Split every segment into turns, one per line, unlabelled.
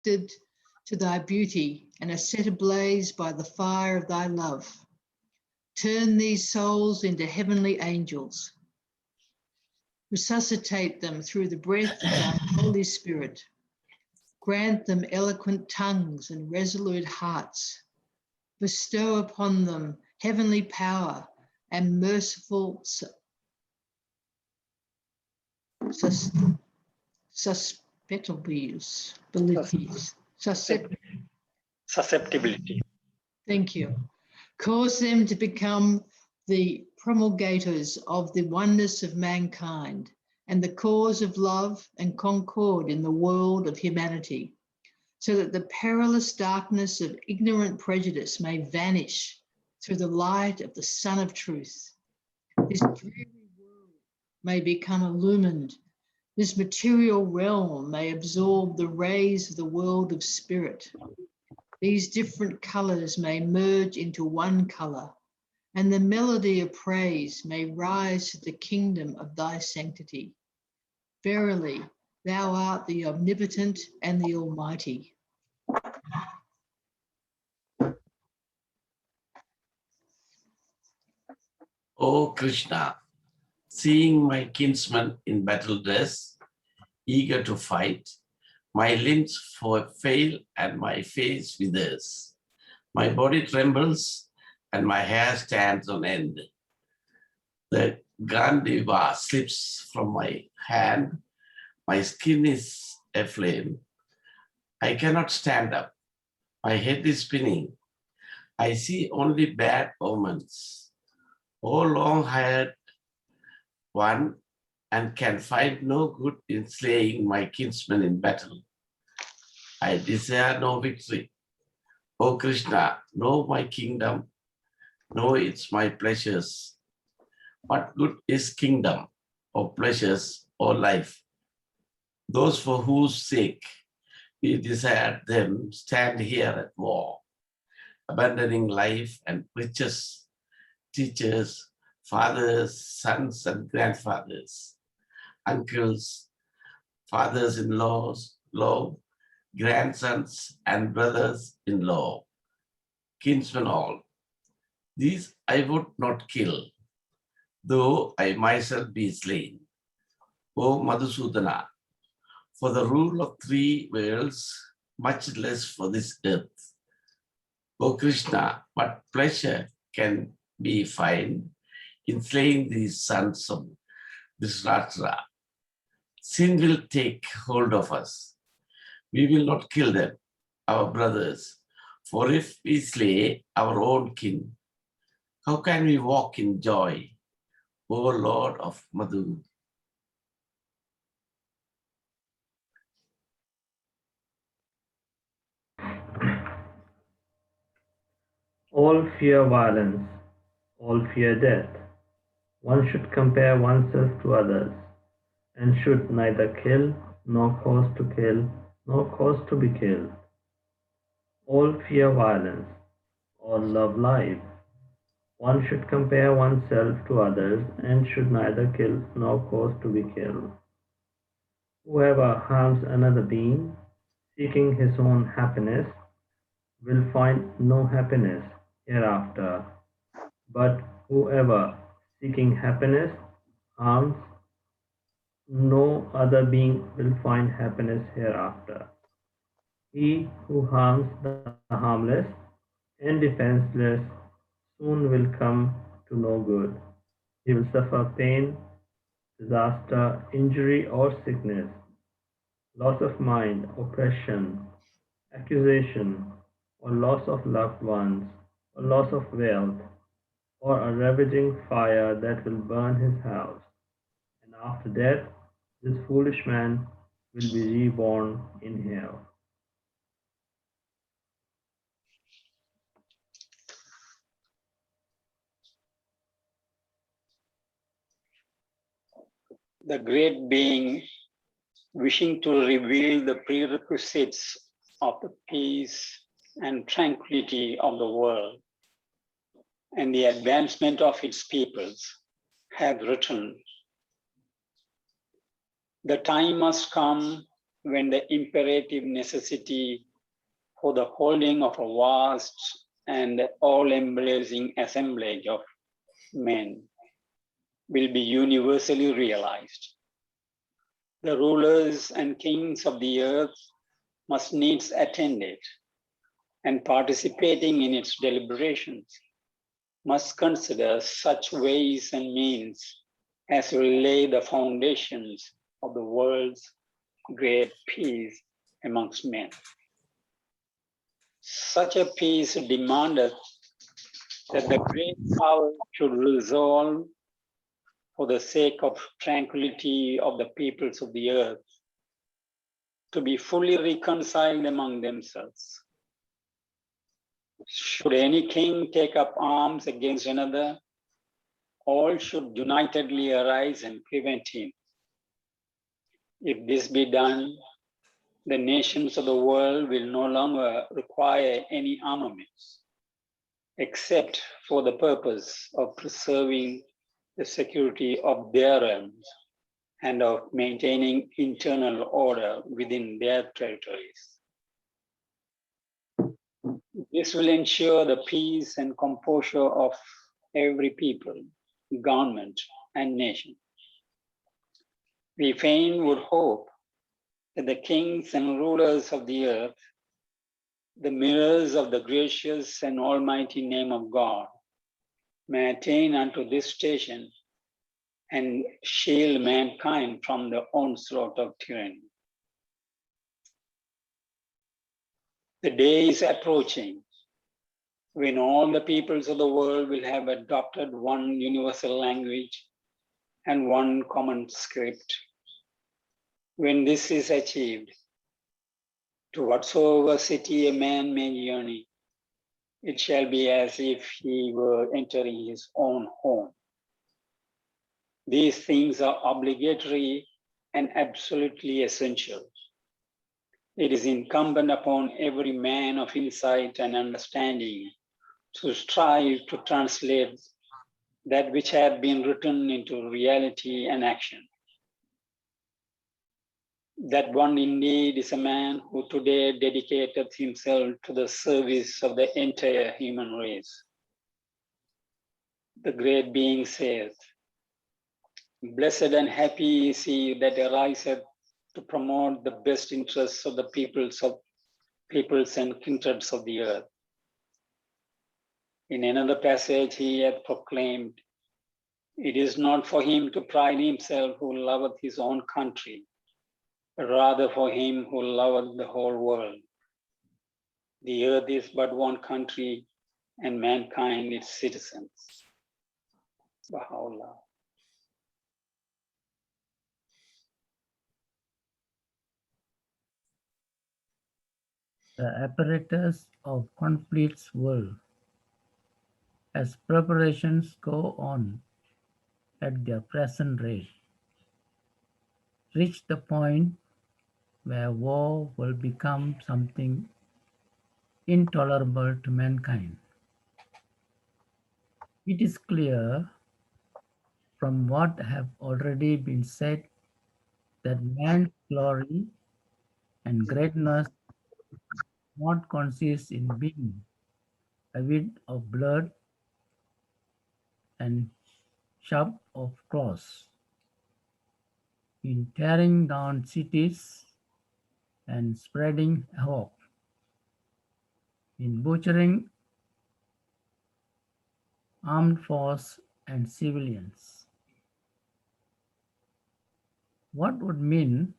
attracted to thy beauty and are set ablaze by the fire of thy love. Turn these souls into heavenly angels. Resuscitate them through the breath of thy Holy Spirit. Grant them eloquent tongues and resolute hearts. Bestow upon them heavenly power and merciful
susceptibility.
Thank you. Cause them to become the promulgators of the oneness of mankind and the cause of love and concord in the world of humanity, so that the perilous darkness of ignorant prejudice may vanish through the light of the Sun of Truth. This dreary world may become illumined. This material realm may absorb the rays of the world of spirit. These different colors may merge into one color, and the melody of praise may rise to the kingdom of thy sanctity. Verily, thou art the omnipotent and the almighty.
O Krishna, seeing my kinsman in battle dress, eager to fight, my limbs fail and my face withers. My body trembles and my hair stands on end. The Gandiva slips from my hand. My skin is aflame. I cannot stand up. My head is spinning. I see only bad omens. O long-haired one, and can find no good in slaying my kinsman in battle. I desire no victory. O Krishna, know my kingdom, know it's my pleasures. What good is kingdom, or pleasures, or life? Those for whose sake we desire them stand here at war, abandoning life and riches, teachers, fathers, sons, and grandfathers, uncles, fathers-in-laws, grandsons, and brothers-in-law, kinsmen all. These I would not kill, though I myself be slain. O Madhusudana, for the rule of 3 worlds, much less for this earth. O Krishna, what pleasure can be found in slaying these sons of Dhritarashtra? Sin will take hold of us. We will not kill them, our brothers, for if we slay our own kin, how can we walk in joy, O Lord of Madhu?
All fear violence, all fear death. One should compare oneself to others, and should neither kill, nor cause to kill, nor cause to be killed. All fear violence, all love life. One should compare oneself to others, and should neither kill, nor cause to be killed. Whoever harms another being, seeking his own happiness, will find no happiness hereafter. But whoever, seeking happiness, harms no other being will find happiness hereafter. He who harms the harmless and defenseless soon will come to no good. He will suffer pain, disaster, injury, or sickness, loss of mind, oppression, accusation, or loss of loved ones, or loss of wealth, or a ravaging fire that will burn his house. And after death, this foolish man will be reborn in hell.
The great being, wishing to reveal the prerequisites of the peace and tranquility of the world and the advancement of its peoples, have written, the time must come when the imperative necessity for the holding of a vast and all-embracing assemblage of men will be universally realized. The rulers and kings of the earth must needs attend it, and participating in its deliberations must consider such ways and means as will lay the foundations of the world's great peace amongst men. Such a peace demandeth that the great power should resolve for the sake of tranquility of the peoples of the earth to be fully reconciled among themselves. Should any king take up arms against another, all should unitedly arise and prevent him. If this be done, the nations of the world will no longer require any armaments, except for the purpose of preserving the security of their realms and of maintaining internal order within their territories. This will ensure the peace and composure of every people, government, and nation. We fain would hope that the kings and rulers of the earth, the mirrors of the gracious and almighty name of God, may attain unto this station and shield mankind from the onslaught of tyranny. The day is approaching when all the peoples of the world will have adopted one universal language and one common script. When this is achieved, to whatsoever city a man may journey, it shall be as if he were entering his own home. These things are obligatory and absolutely essential. It is incumbent upon every man of insight and understanding to strive to translate that which had been written into reality and action. That one indeed is a man who today dedicated himself to the service of the entire human race. The great being saith, "Blessed and happy is he that ariseth to promote the best interests of the peoples and kindreds of the earth." In another passage, he hath proclaimed, "It is not for him to pride himself who loveth his own country, but rather for him who loveth the whole world. The earth is but one country, and mankind its citizens." Baha'u'llah.
The apparatus of conflicts will, as preparations go on at their present rate, reach the point where war will become something intolerable to mankind. It is clear from what have already been said that man's glory and greatness not consists in being avid of blood and sharp of claws, in tearing down cities and spreading havoc, in butchering armed force and civilians. What would mean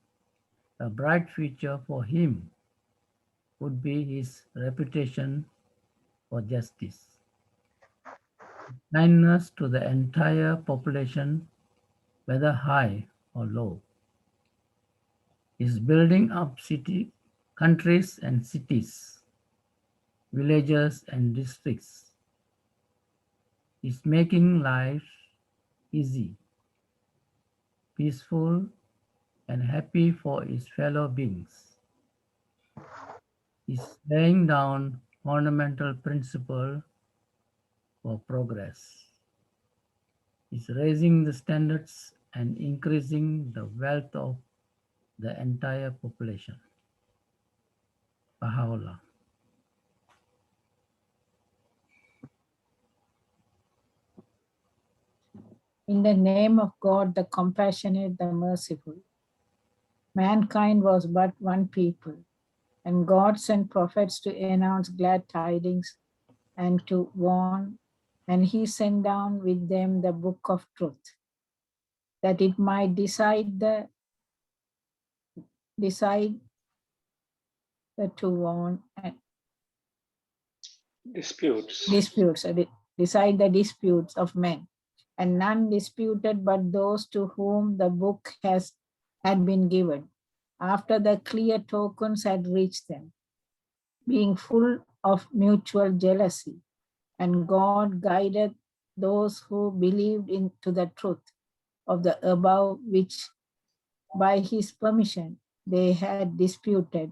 a bright future for him would be his reputation for justice, kindness to the entire population, whether high or low, is building up countries and cities, villages and districts, is making life easy, peaceful, and happy for its fellow beings, is laying down fundamental principle for progress, is raising the standards and increasing the wealth of the entire population. Baha'u'llah.
In the name of God, the compassionate, the merciful. Mankind was but one people, and God sent prophets to announce glad tidings and to warn, and he sent down with them the book of truth, that it might decide the to warn and
Disputes.
decide the disputes of men, and none disputed but those to whom the book had been given, after the clear tokens had reached them, being full of mutual jealousy. And God guided those who believed into the truth of the above, which by his permission they had disputed.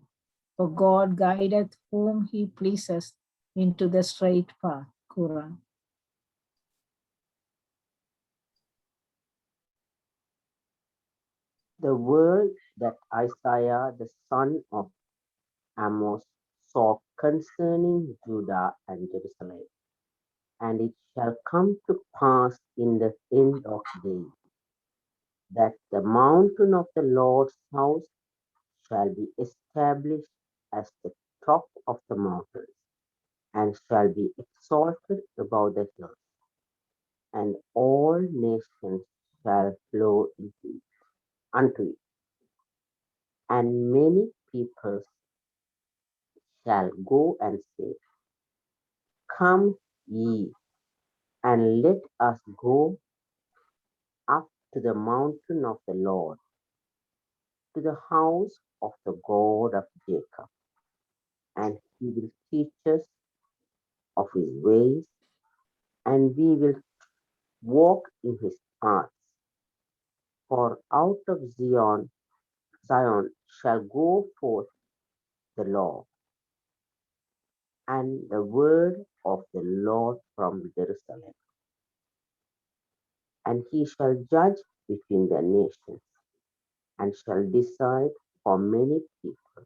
For God guideth whom he pleases into the straight path. Quran.
The word that Isaiah the son of Amos saw concerning Judah and Jerusalem. And it shall come to pass in the end of days that the mountain of the Lord's house shall be established as the top of the mountains, and shall be exalted above the hills, and all nations shall flow unto it, and many peoples shall go and say, Come ye, and let us go up to the mountain of the Lord, to the house of the God of Jacob, and he will teach us of his ways, and we will walk in his paths. For out of Zion shall go forth the law and the word of the Lord from Jerusalem. And he shall judge between the nations, and shall decide for many people,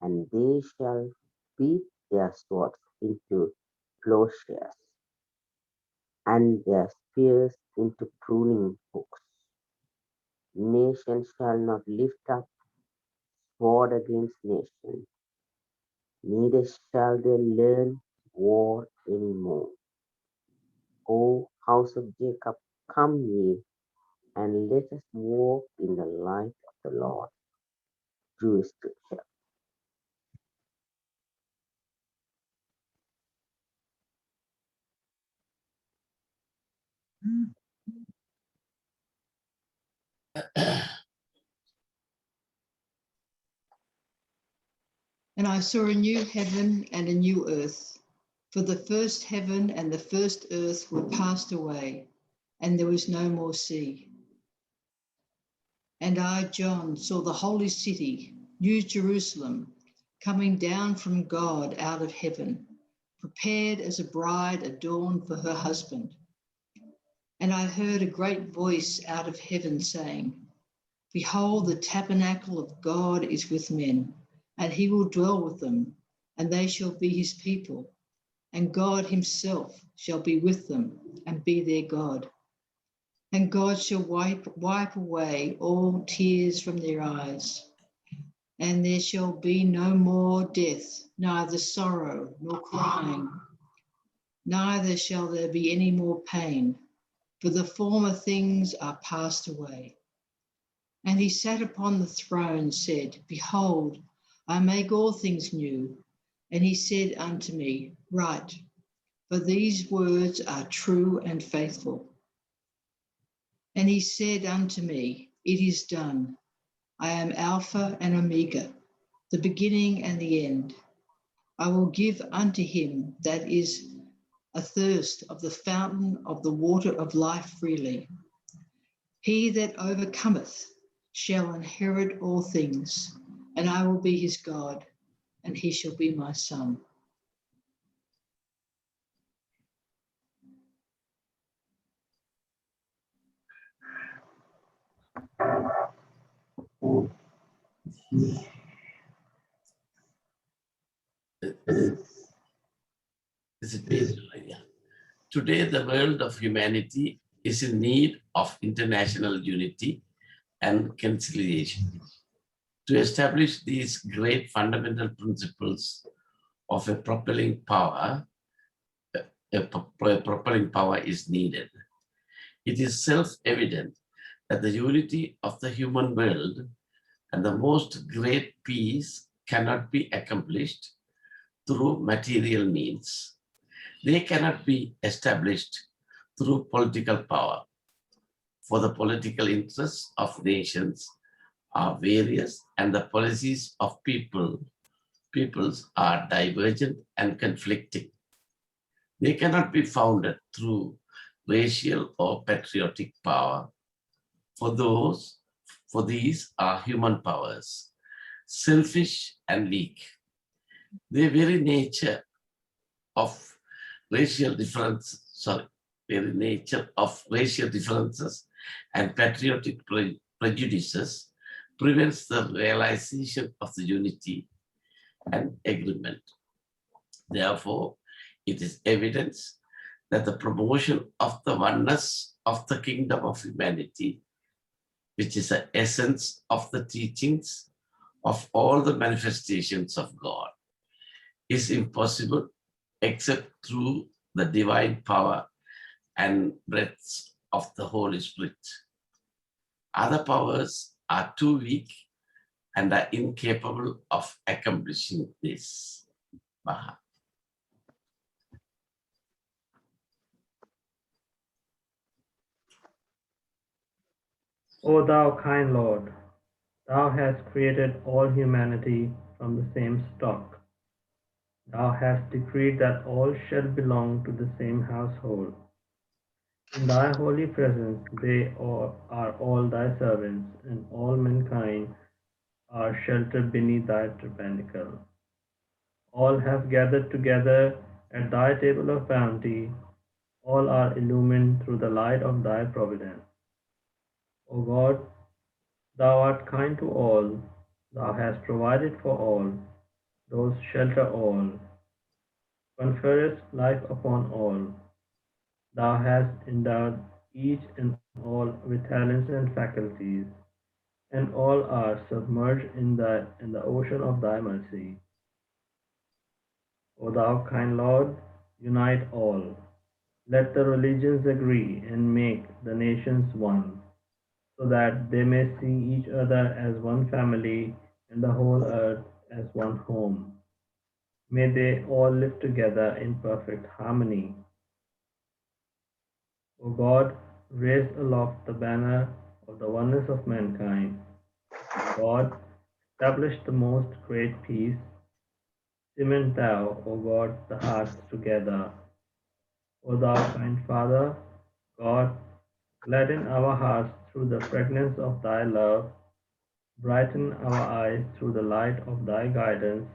and they shall beat their swords into plowshares, and their spears into pruning hooks. Nation shall not lift up sword against nation, neither shall they learn war any more. O house of Jacob, come ye, and let us walk in the light of the Lord. Jewish scripture.
And I saw a new heaven and a new earth, for the first heaven and the first earth were passed away, and there was no more sea. And I, John, saw the holy city, New Jerusalem, coming down from God out of heaven, prepared as a bride adorned for her husband. And I heard a great voice out of heaven saying, Behold, the tabernacle of God is with men, and he will dwell with them, and they shall be his people, and God himself shall be with them and be their God. And God shall wipe away all tears from their eyes, and there shall be no more death, neither sorrow nor crying, neither shall there be any more pain, for the former things are passed away. And he sat upon the throne and said, Behold, I make all things new. And he said unto me, Write, for these words are true and faithful. And he said unto me, It is done. I am Alpha and Omega, the beginning and the end. I will give unto him that is athirst of the fountain of the water of life freely. He that overcometh shall inherit all things, and I will be his God, and he shall be my son.
Is it page? Yeah. Today, the world of humanity is in need of international unity and conciliation. To establish these great fundamental principles of a propelling power, propelling power is needed. It is self-evident that the unity of the human world and the most great peace cannot be accomplished through material means. They cannot be established through political power, for the political interests of nations are various and the policies of peoples are divergent and conflicting. They cannot be founded through racial or patriotic power, for these are human powers, selfish and weak. The very nature of racial differences and patriotic prejudices prevents the realization of the unity and agreement. Therefore, it is evidence that the promotion of the oneness of the kingdom of humanity, which is the essence of the teachings of all the manifestations of God, is impossible except through the divine power and breath of the Holy Spirit. Other powers are too weak and are incapable of accomplishing this. Baha.
O thou kind Lord, thou hast created all humanity from the same stock. Thou hast decreed that all shall belong to the same household. In thy holy presence they are all thy servants, and all mankind are sheltered beneath thy tabernacle. All have gathered together at thy table of bounty. All are illumined through the light of thy providence. O God, thou art kind to all. Thou hast provided for all. Those shelter all. Conferrest life upon all. Thou hast endowed each and all with talents and faculties, and all are submerged in the ocean of thy mercy. O thou kind Lord, unite all. Let the religions agree and make the nations one, so that they may see each other as one family and the whole earth as one home. May they all live together in perfect harmony. O God, raise aloft the banner of the oneness of mankind. O God, establish the most great peace. Cement thou, O God, the hearts together. O thou kind Father, God, gladden our hearts through the fragrance of thy love. Brighten our eyes through the light of thy guidance.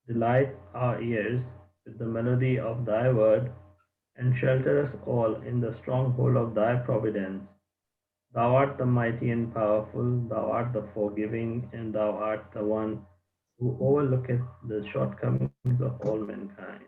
Delight our ears with the melody of thy word, and shelter us all in the stronghold of thy providence. Thou art the mighty and powerful, thou art the forgiving, and thou art the one who overlooketh the shortcomings of all mankind.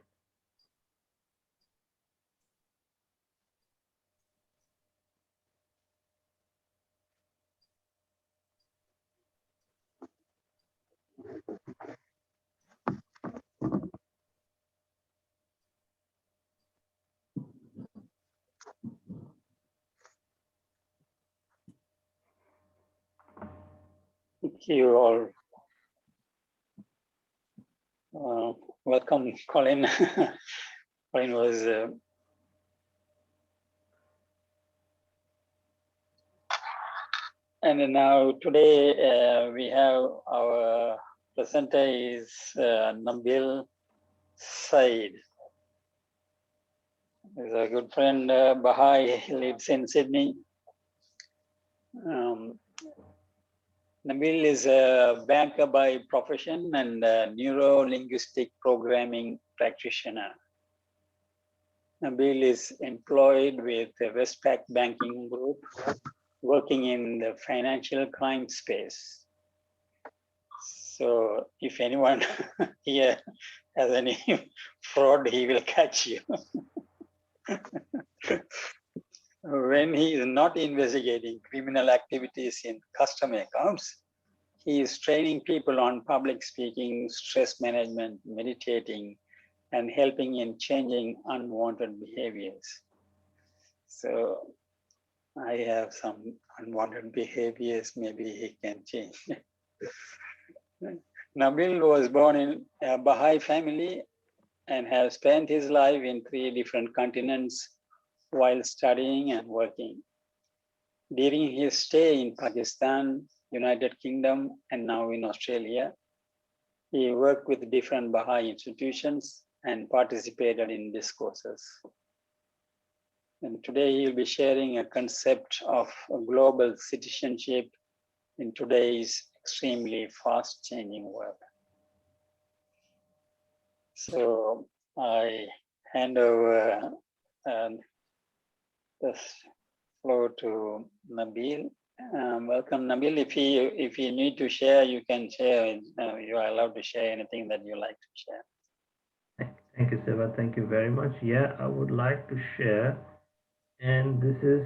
Thank you all. Welcome, Colin. Colin was and now today we have our presenter is Nabeel Saeed. He's a good friend, Baha'i, he lives in Sydney. Nabeel is a banker by profession and a neuro-linguistic programming practitioner. Nabeel is employed with the Westpac Banking Group, working in the financial crime space. So if anyone here has any fraud, he will catch you. When he is not investigating criminal activities in customer accounts, he is training people on public speaking, stress management, meditating, and helping in changing unwanted behaviors. So I have some unwanted behaviors, maybe he can change. Nabeel was born in a Baha'i family and has spent his life in 3 different continents while studying and working. During his stay in Pakistan, United Kingdom, and now in Australia, he worked with different Baha'i institutions and participated in discourses. And today he'll be sharing a concept of a global citizenship in today's extremely fast changing world. So I hand over the floor to Nabeel. Welcome, Nabeel. If you need to share, you can share. You are allowed to share anything that you like to share.
Thank you, Seva. Thank you very much. Yeah, I would like to share, and this is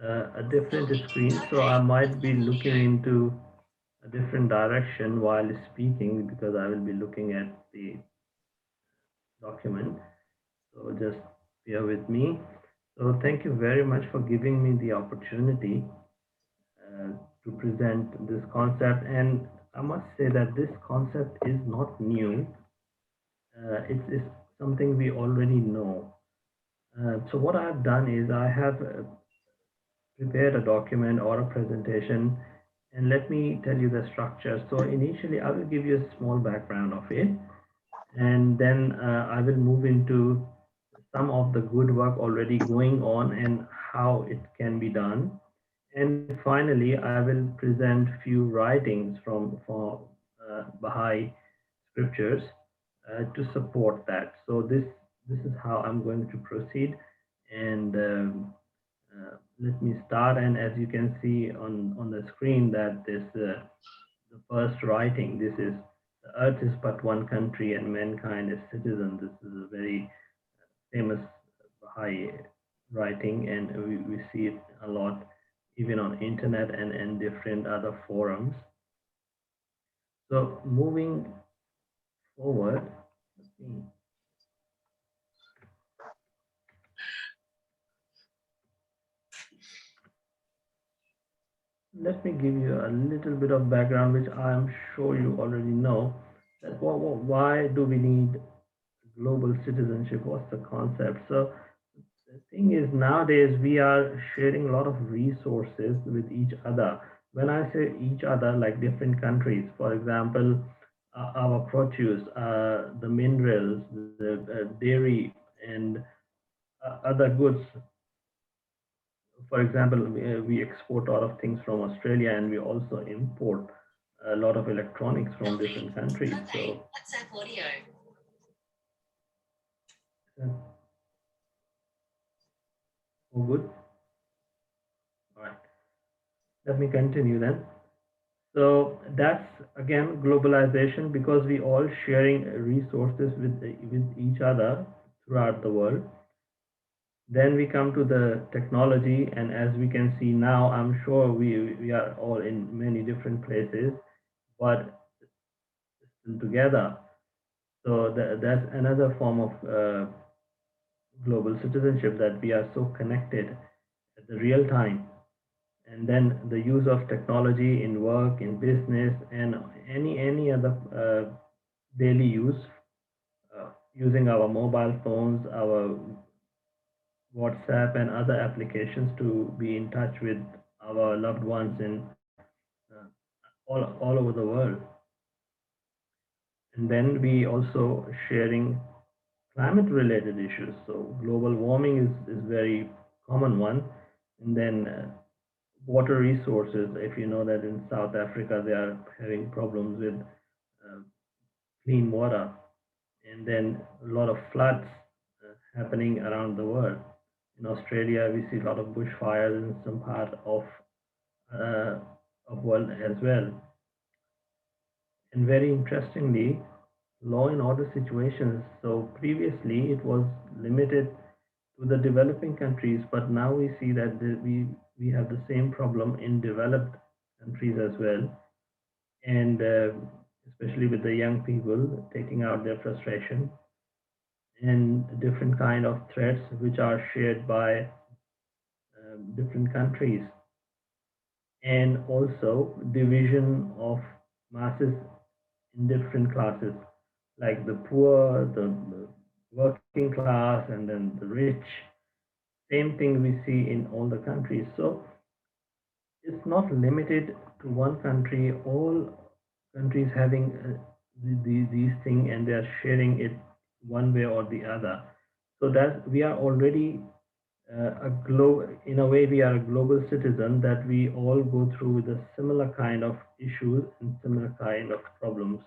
a different screen, so I might be looking into a different direction while speaking because I will be looking at the document. So just bear with me. So thank you very much for giving me the opportunity uh, to present this concept. And I must say that this concept is not new. It's something we already know. So what I've done is I have prepared a document or a presentation, and let me tell you the structure. So initially I will give you a small background of it, and then I will move into some of the good work already going on and how it can be done. And finally, I will present few writings from Baha'i scriptures to support that. So this is how I'm going to proceed. And let me start. And as you can see on the screen, that this the first writing. This is the earth is but one country, and mankind is citizen. This is a very famous Baha'i writing, and we see it a lot even on internet and different other forums. So moving forward, let me give you a little bit of background, which I'm sure you already know. That why do we need global citizenship? What's the concept? So the thing is, nowadays we are sharing a lot of resources with each other. When I say each other, like different countries, for example, our produce, the minerals, the dairy, and other goods. For example, we export a lot of things from Australia, and we also import a lot of electronics from different countries. So, all good. All right. Let me continue then. So that's again globalization because we all sharing resources with each other throughout the world. Then we come to the technology, and as we can see now, I'm sure we are all in many different places, but still together. So that's another form of global citizenship, that we are so connected at the real time. And then the use of technology in work, in business, and any other daily use, using our mobile phones, our WhatsApp, and other applications to be in touch with our loved ones in uh, all over the world. And then we also sharing climate related issues. So global warming is very common one. And then water resources. If you know that in South Africa they are having problems with uh, clean water, and then a lot of floods happening around the world. In Australia, we see a lot of bushfires in some part uh, of world as well. And very interestingly, law and order situations. So previously it was limited to the developing countries, but now we see that we have the same problem in developed countries as well, and especially with the young people taking out their frustration and different kind of threats which are shared by different countries, and also division of masses in different classes, like the poor, the working class, and then the rich. Same thing we see in all the countries. So it's not limited to one country. All countries having these things, and they are sharing it one way or the other. So that we are already in a way, we are a global citizen, that we all go through with a similar kind of issues and similar kind of problems.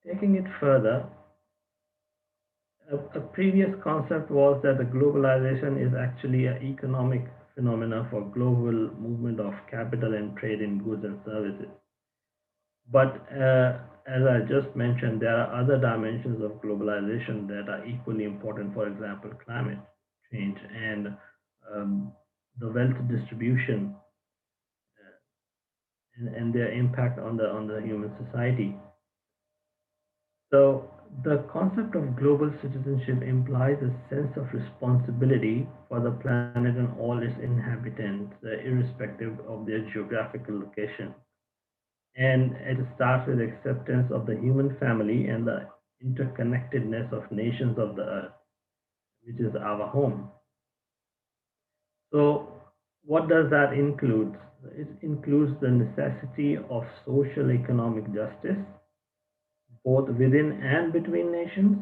Taking it further, a previous concept was that the globalization is actually an economic phenomena for global movement of capital and trade in goods and services. But as I just mentioned, there are other dimensions of globalization that are equally important. For example, climate change and um, the wealth distribution and their impact on the human society. So the concept of global citizenship implies a sense of responsibility for the planet and all its inhabitants, irrespective of their geographical location. And it starts with acceptance of the human family and the interconnectedness of nations of the earth, which is our home. So, what does that include? It includes the necessity of social economic justice, both within and between nations,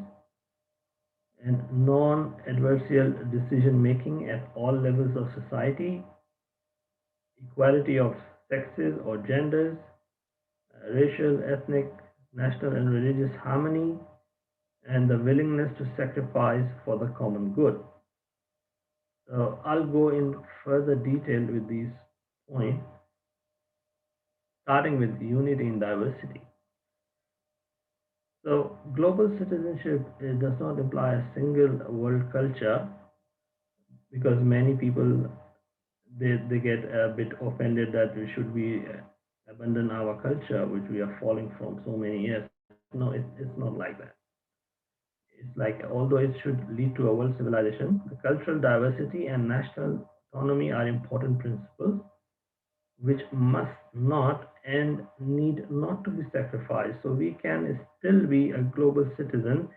and non adversarial decision making at all levels of society, equality of sexes or genders, racial, ethnic, national, and religious harmony, and the willingness to sacrifice for the common good. So I'll go in further detail with these points, starting with unity in diversity. So global citizenship does not imply a single world culture, because many people they get a bit offended that we should be abandon our culture which we are following from so many years. No, it's not like that. It's like, although it should lead to a world civilization, the cultural diversity and national autonomy are important principles which must not and need not to be sacrificed. So we can still be a global citizen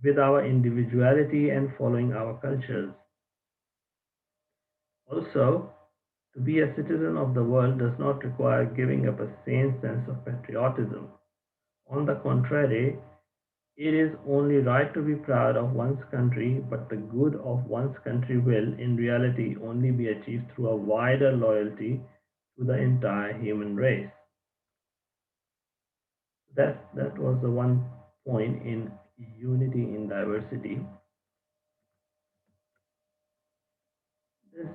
with our individuality and following our cultures. Also, to be a citizen of the world does not require giving up a sane sense of patriotism. On the contrary, it is only right to be proud of one's country, but the good of one's country will, in reality, only be achieved through a wider loyalty to the entire human race. That was the one point in unity in diversity. There's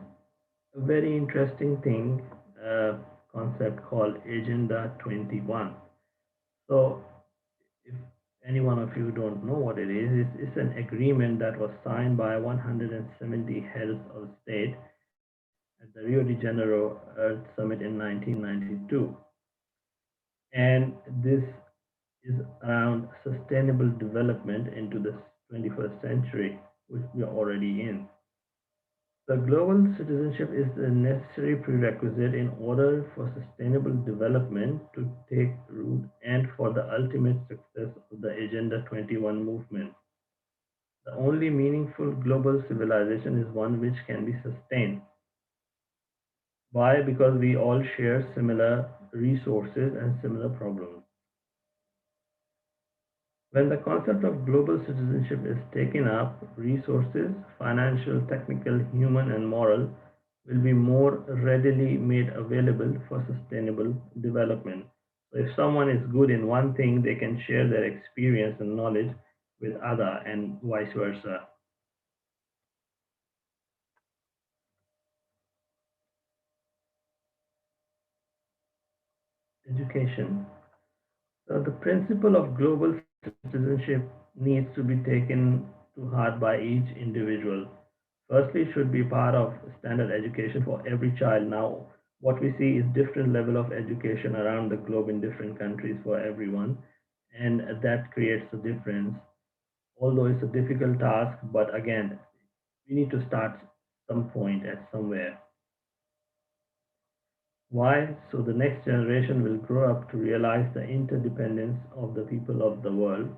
a very interesting thing, concept called Agenda 21. So, if any one of you don't know what it is, it's an agreement that was signed by 170 heads of state at the Rio de Janeiro Earth Summit in 1992. And this is around sustainable development into the 21st century, which we are already in. The global citizenship is a necessary prerequisite in order for sustainable development to take root and for the ultimate success of the Agenda 21 movement. The only meaningful global civilization is one which can be sustained. Why? Because we all share similar resources and similar problems. When the concept of global citizenship is taken up, resources, financial, technical, human, and moral, will be more readily made available for sustainable development. So if someone is good in one thing, they can share their experience and knowledge with other, and vice versa. education. So the principle of global citizenship needs to be taken to heart by each individual. Firstly, should be part of standard education for every child. Now, what we see is different level of education around the globe in different countries for everyone, and that creates a difference. Although it's a difficult task, but again, we need to start some point at somewhere. Why? So the next generation will grow up to realize the interdependence of the people of the world,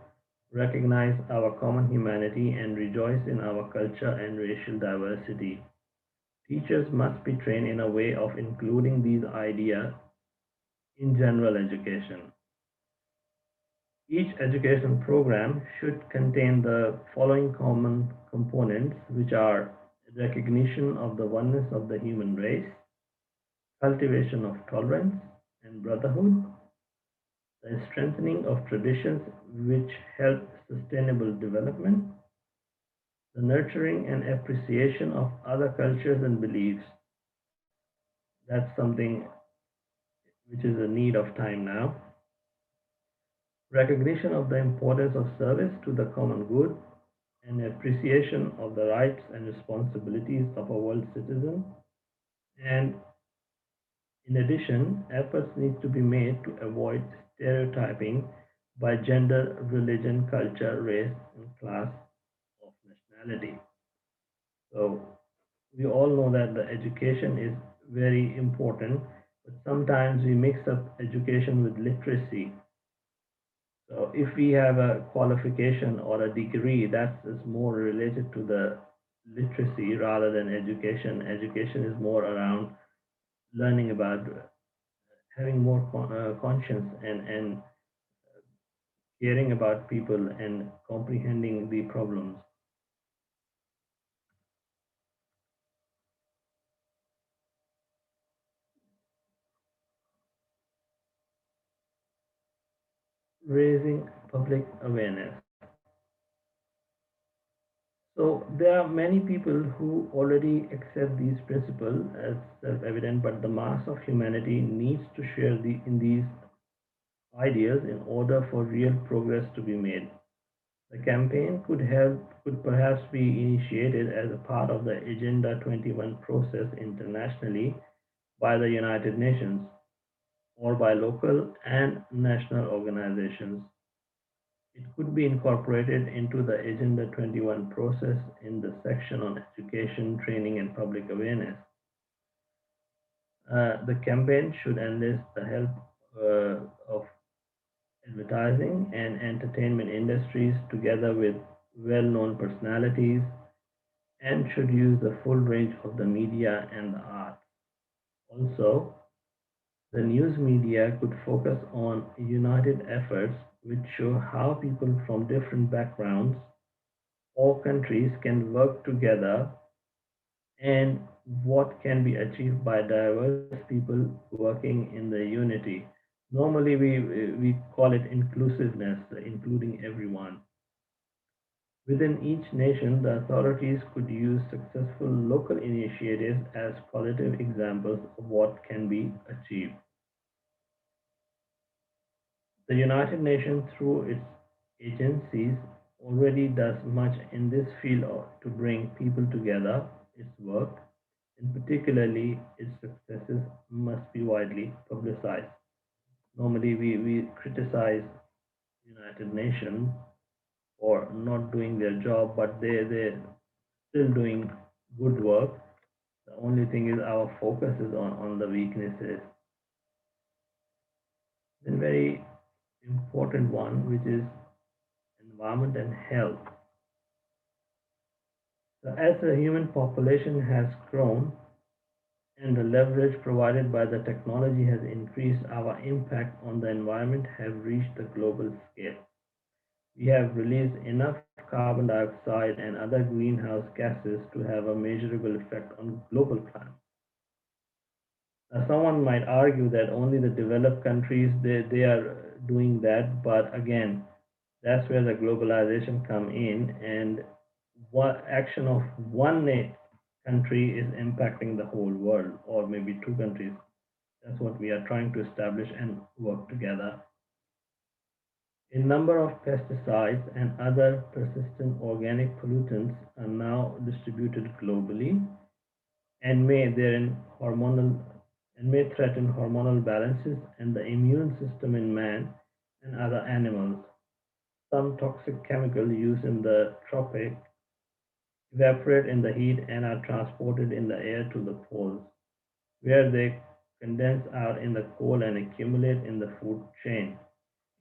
recognize our common humanity, and rejoice in our culture and racial diversity. Teachers must be trained in a way of including these ideas in general education. Each education program should contain the following common components, which are recognition of the oneness of the human race, cultivation of tolerance and brotherhood, the strengthening of traditions which help sustainable development, the nurturing and appreciation of other cultures and beliefs. That's something which is a need of time now. Recognition of the importance of service to the common good and appreciation of the rights and responsibilities of a world citizen. And in addition, efforts need to be made to avoid stereotyping by gender, religion, culture, race, and class of nationality. So we all know that the education is very important, but sometimes we mix up education with literacy. So if we have a qualification or a degree, that is more related to the literacy rather than education. Education is more around learning about having more conscience and caring about people and comprehending the problems. Raising public awareness. So there are many people who already accept these principles as self-evident, but the mass of humanity needs to share in these ideas in order for real progress to be made. The campaign could perhaps be initiated as a part of the Agenda 21 process internationally by the United Nations or by local and national organizations. It could be incorporated into the Agenda 21 process in the section on education, training, and public awareness. The campaign should enlist the help of advertising and entertainment industries together with well-known personalities and should use the full range of the media and the arts. Also, the news media could focus on united efforts which show how people from different backgrounds or countries can work together and what can be achieved by diverse people working in the unity. Normally, we call it inclusiveness, including everyone. Within each nation, the authorities could use successful local initiatives as positive examples of what can be achieved. The United Nations, through its agencies, already does much in this field to bring people together. Its work, and particularly its successes, must be widely publicized. Normally, we criticize United Nations for not doing their job, but they're still doing good work. The only thing is our focus is on the weaknesses. Then very important one, which is environment and health. So as the human population has grown and the leverage provided by the technology has increased, our impact on the environment have reached the global scale. We have released enough carbon dioxide and other greenhouse gases to have a measurable effect on global climate. Now, someone might argue that only the developed countries they are doing that, but again, that's where the globalization come in, and what action of one country is impacting the whole world, or maybe two countries. That's what we are trying to establish and work together. A number of pesticides and other persistent organic pollutants are now distributed globally and may threaten hormonal balances and the immune system in man and other animals. Some toxic chemicals used in the tropics evaporate in the heat and are transported in the air to the poles, where they condense out in the cold and accumulate in the food chain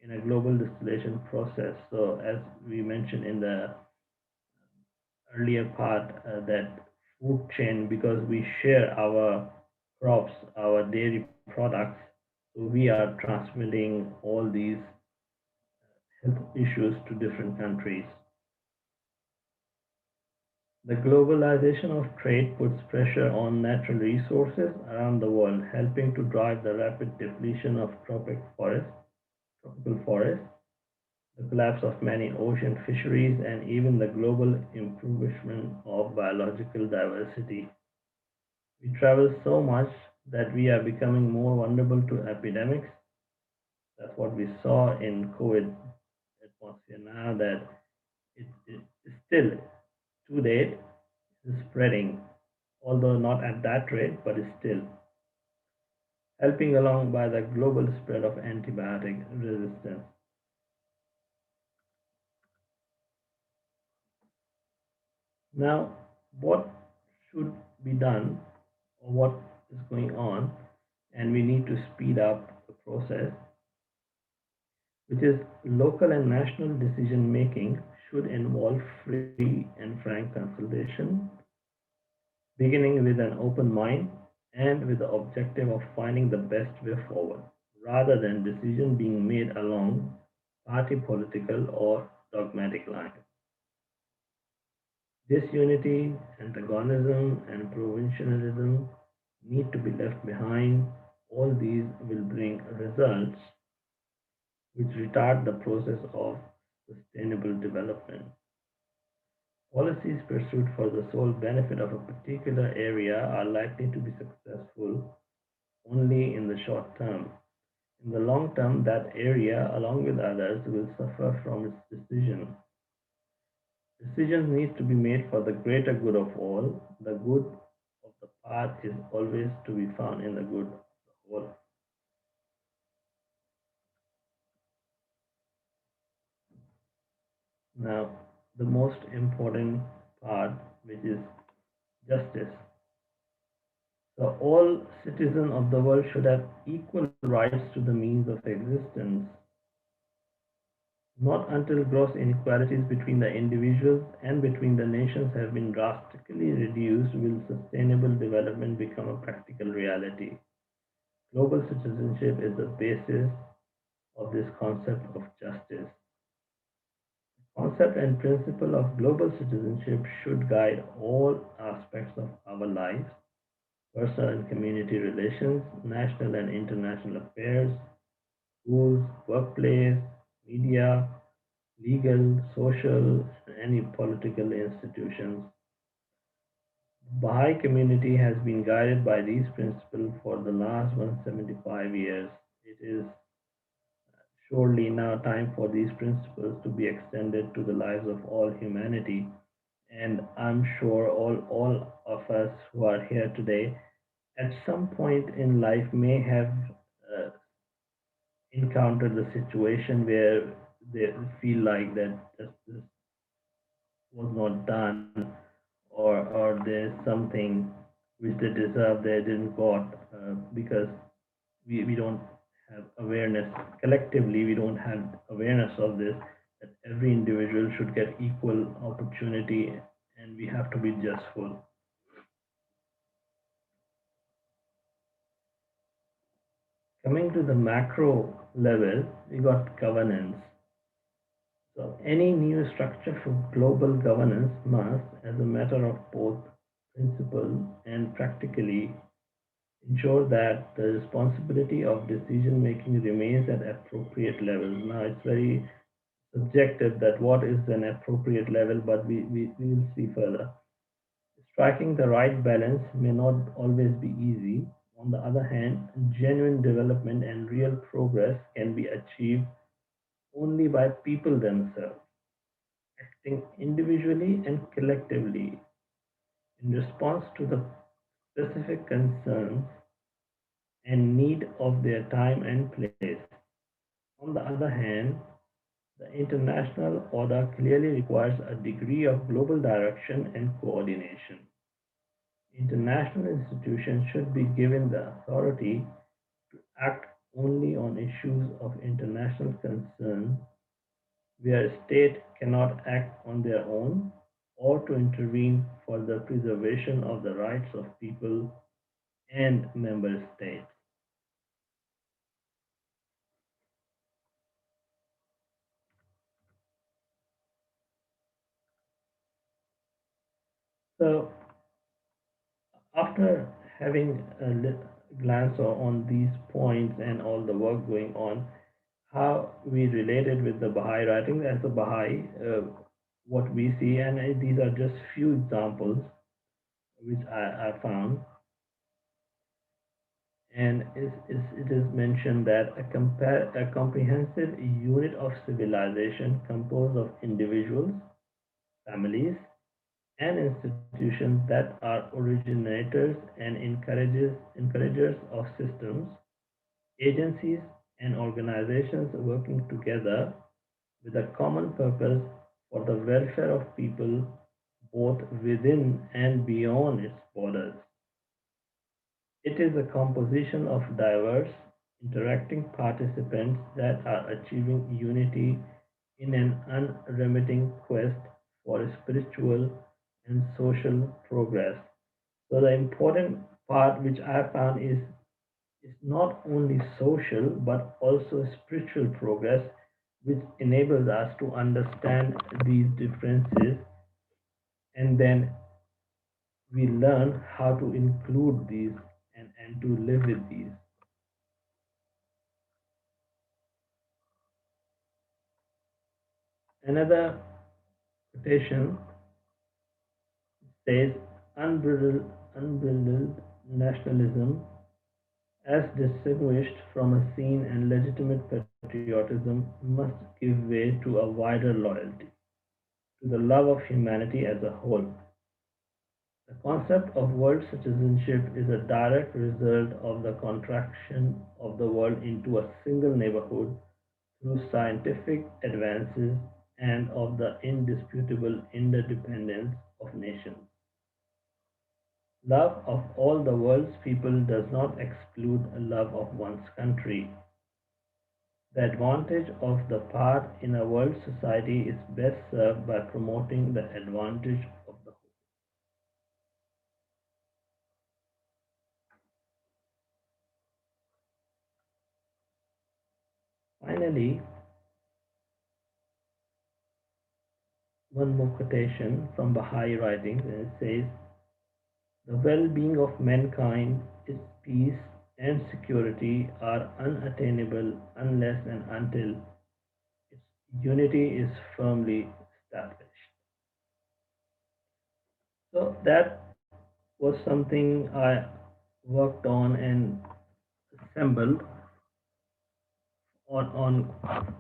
in a global distillation process. So, as we mentioned in the earlier part, that food chain, because we share our crops, our dairy products, so we are transmitting all these health issues to different countries. The globalization of trade puts pressure on natural resources around the world, helping to drive the rapid depletion of tropical forests, the collapse of many ocean fisheries, and even the global impoverishment of biological diversity. We travel so much that we are becoming more vulnerable to epidemics. That's what we saw in COVID atmosphere now that it is still to date is spreading, although not at that rate, but is still helping along by the global spread of antibiotic resistance. Now, what should be done or what is going on, and we need to speed up the process, which is local and national decision making should involve free and frank consultation, beginning with an open mind and with the objective of finding the best way forward, rather than decision being made along party political or dogmatic lines. Disunity, antagonism, and provincialism need to be left behind. All these will bring results which retard the process of sustainable development. Policies pursued for the sole benefit of a particular area are likely to be successful only in the short term. In the long term, that area, along with others, will suffer from its decision. Decisions need to be made for the greater good of all. The good of the part is always to be found in the good of the whole. Now, the most important part, which is justice. So, all citizens of the world should have equal rights to the means of existence. Not until gross inequalities between the individuals and between the nations have been drastically reduced will sustainable development become a practical reality. Global citizenship is the basis of this concept of justice. Concept and principle of global citizenship should guide all aspects of our lives, personal and community relations, national and international affairs, schools, workplace, media, legal, social, and any political institutions. The Baha'i community has been guided by these principles for the last 175 years. It is surely now time for these principles to be extended to the lives of all humanity. And I'm sure all of us who are here today at some point in life may have uh, encountered the situation where they feel like that justice was not done, or there's something which they deserve they didn't got, because we don't have awareness collectively, we don't have awareness of this, that every individual should get equal opportunity and we have to be justful. Coming to the macro level, we got governance. So any new structure for global governance must, as a matter of both principle and practically, ensure that the responsibility of decision making remains at appropriate levels. Now it's very subjective that what is an appropriate level, but we will see further. Striking the right balance may not always be easy. On the other hand, genuine development and real progress can be achieved only by people themselves, acting individually and collectively in response to the specific concerns and need of their time and place. On the other hand, the international order clearly requires a degree of global direction and coordination. International institutions should be given the authority to act only on issues of international concern where a state cannot act on their own or to intervene for the preservation of the rights of people and member states. So, after having a glance on these points and all the work going on, how we related with the Baha'i writing as a Baha'i, what we see, and these are just few examples which I found. And it is mentioned that a comprehensive unit of civilization composed of individuals, families, and institutions that are originators and encouragers of systems, agencies, and organizations working together with a common purpose for the welfare of people both within and beyond its borders. It is a composition of diverse, interacting participants that are achieving unity in an unremitting quest for spiritual and social progress. So the important part which I found is not only social but also spiritual progress, which enables us to understand these differences, and then we learn how to include these and to live with these. Another quotation says unbridled nationalism, as distinguished from a seen and legitimate patriotism, must give way to a wider loyalty, to the love of humanity as a whole. The concept of world citizenship is a direct result of the contraction of the world into a single neighborhood through scientific advances and of the indisputable interdependence of nations. Love of all the world's people does not exclude a love of one's country. The advantage of the part in a world society is best served by promoting the advantage of the whole. Finally, one more quotation from Baha'i writings, and it says, the well-being of mankind, its peace and security are unattainable unless and until its unity is firmly established. So that was something I worked on and assembled on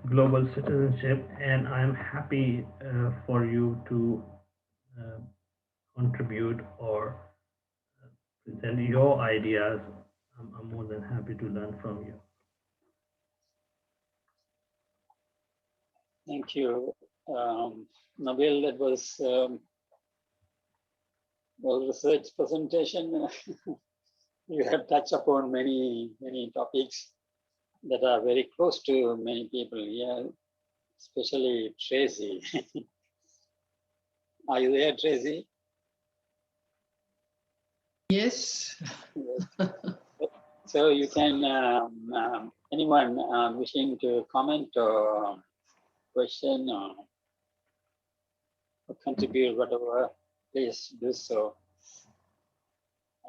global citizenship, and I'm happy for you to uh, contribute or present your ideas. I'm more than happy to learn from you.
Thank you, Nabil. That was well researched presentation. You have touched upon many topics that are very close to many people here, especially Tracy. Are you there, Tracy?
Yes.
Yes. So you can, anyone wishing to comment or question or contribute, whatever, please do so.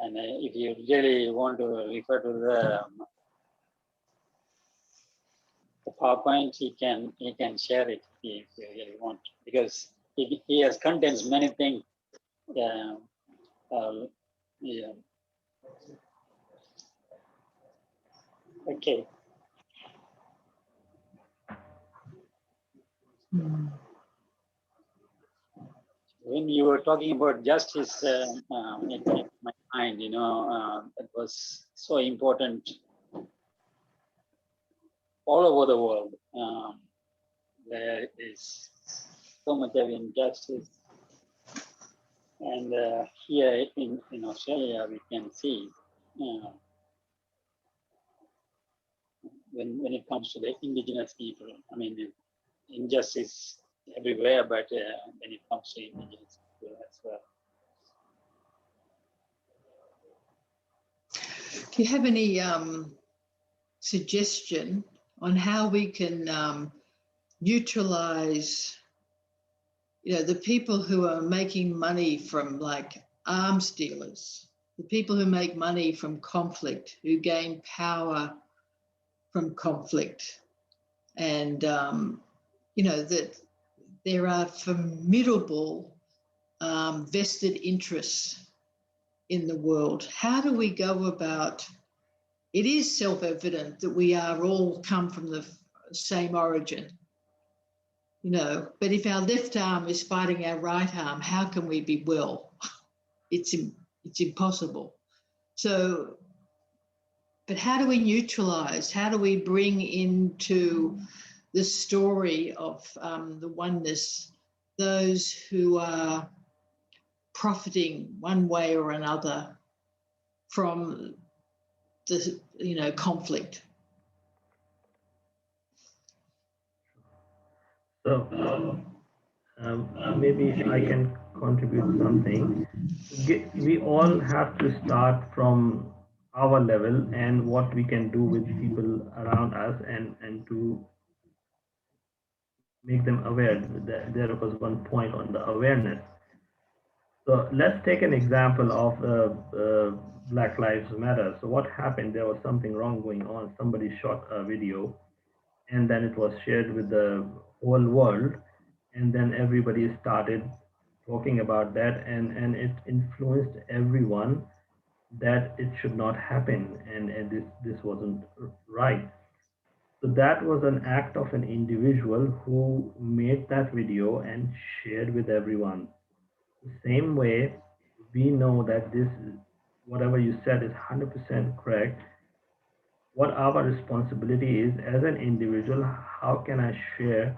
And if you really want to refer to the PowerPoint, he can share it if you really want, because he has contains many things. Yeah, Okay.
Hmm.
When you were talking about justice, it came to my mind, it was so important all over the world. There is so much of injustice. And here in Australia, we can see when it comes to the indigenous people, I mean, injustice everywhere, but when it comes to indigenous people as well.
Do you have any suggestion on how we can neutralize, the people who are making money from like arms dealers, the people who make money from conflict, who gain power from conflict, and that there are formidable vested interests in the world. How do we go about? It is self-evident that we are all come from the same origin, but if our left arm is fighting our right arm, how can we be well? It's impossible. So, but how do we neutralize? How do we bring into the story of the oneness those who are profiting one way or another from the conflict?
So maybe I can contribute something. We all have to start from our level and what we can do with people around us, and to make them aware. There was one point on the awareness. So let's take an example of Black Lives Matter. So what happened? There was something wrong going on. Somebody shot a video, and then it was shared with the whole world, and then everybody started talking about that, and it influenced everyone that it should not happen, and this wasn't right. So that was an act of an individual who made that video and shared with everyone. The same way, we know that this, whatever you said, is 100% correct. What our responsibility is as an individual, how can I share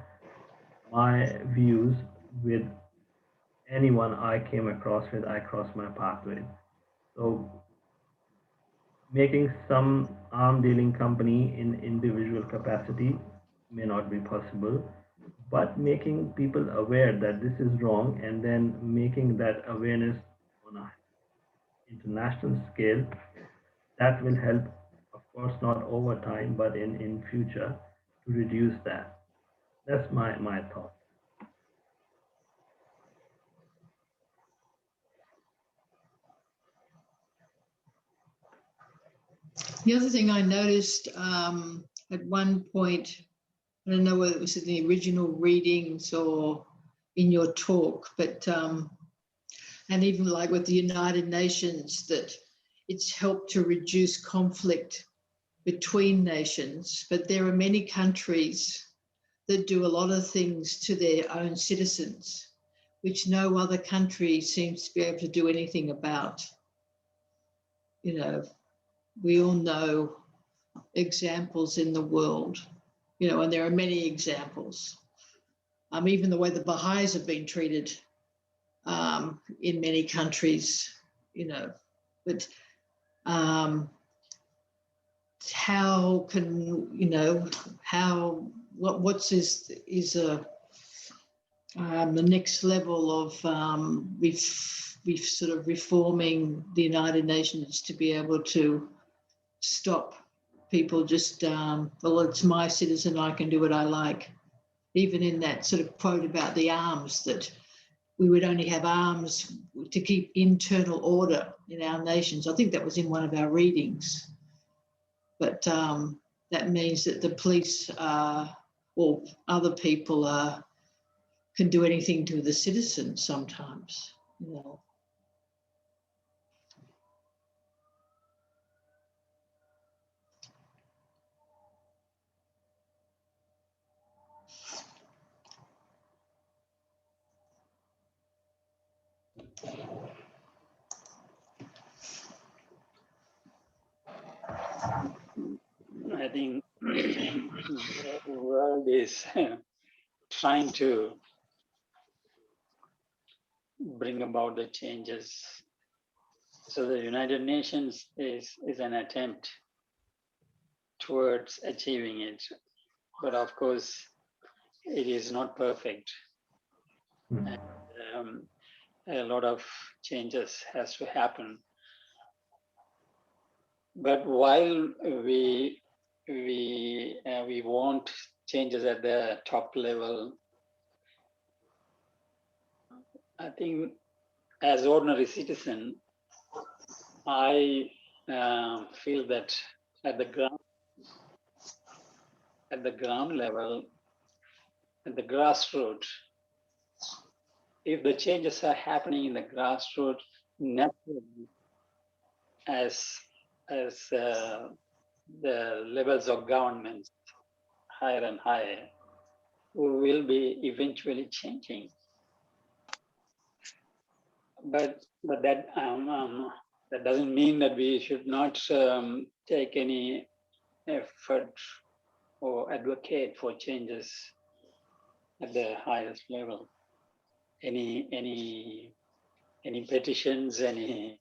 my views with anyone I came across with, I cross my path with? So making some arm dealing company in individual capacity may not be possible, but making people aware that this is wrong, and then making that awareness on an international scale, that will help, of course, not over time, but in future, to reduce that. That's my thought.
The other thing I noticed at one point, I don't know whether it was in the original readings or in your talk, but and even like with the United Nations, that it's helped to reduce conflict between nations. But there are many countries that do a lot of things to their own citizens, which no other country seems to be able to do anything about. We all know examples in the world, and there are many examples. Even the way the Baha'is have been treated in many countries, but how can, what's is the next level of we've sort of reforming the United Nations to be able to stop people just, well, it's my citizen, I can do what I like. Even in that sort of quote about the arms, that we would only have arms to keep internal order in our nations. I think that was in one of our readings. But that means that the police or other people can do anything to the citizens sometimes.
I think the world is trying to bring about the changes. So the United Nations is an attempt towards achieving it. But of course, it is not perfect. And, a lot of changes has to happen. But while we want changes at the top level, I think as ordinary citizen, I feel that at the ground level, at the grassroots, if the changes are happening in the grassroots naturally, as the levels of governments higher and higher, we will be eventually changing. But that doesn't mean that we should not take any effort or advocate for changes at the highest level. Any petitions, any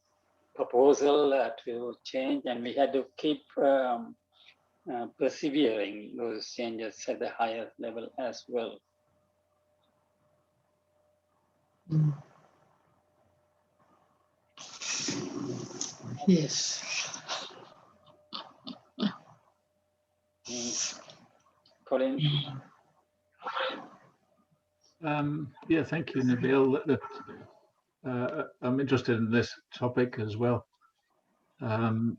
proposal to change, and we had to keep persevering those changes at the highest level as well.
Yes.
Colin?
Yeah, thank you, Nabeel. I'm interested in this topic as well. And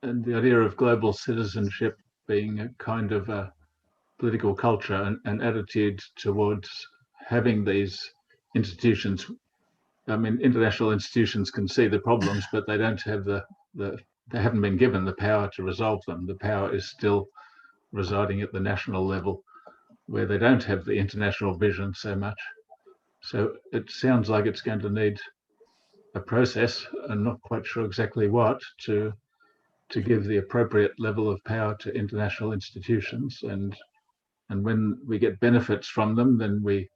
the idea of global citizenship being a kind of a political culture and attitude towards having these institutions. I mean, international institutions can see the problems, but they don't have they haven't been given the power to resolve them. The power is still residing at the national level, where they don't have the international vision so much. So it sounds like it's going to need a process, and not quite sure exactly what, to give the appropriate level of power to international institutions. And when we get benefits from them, then we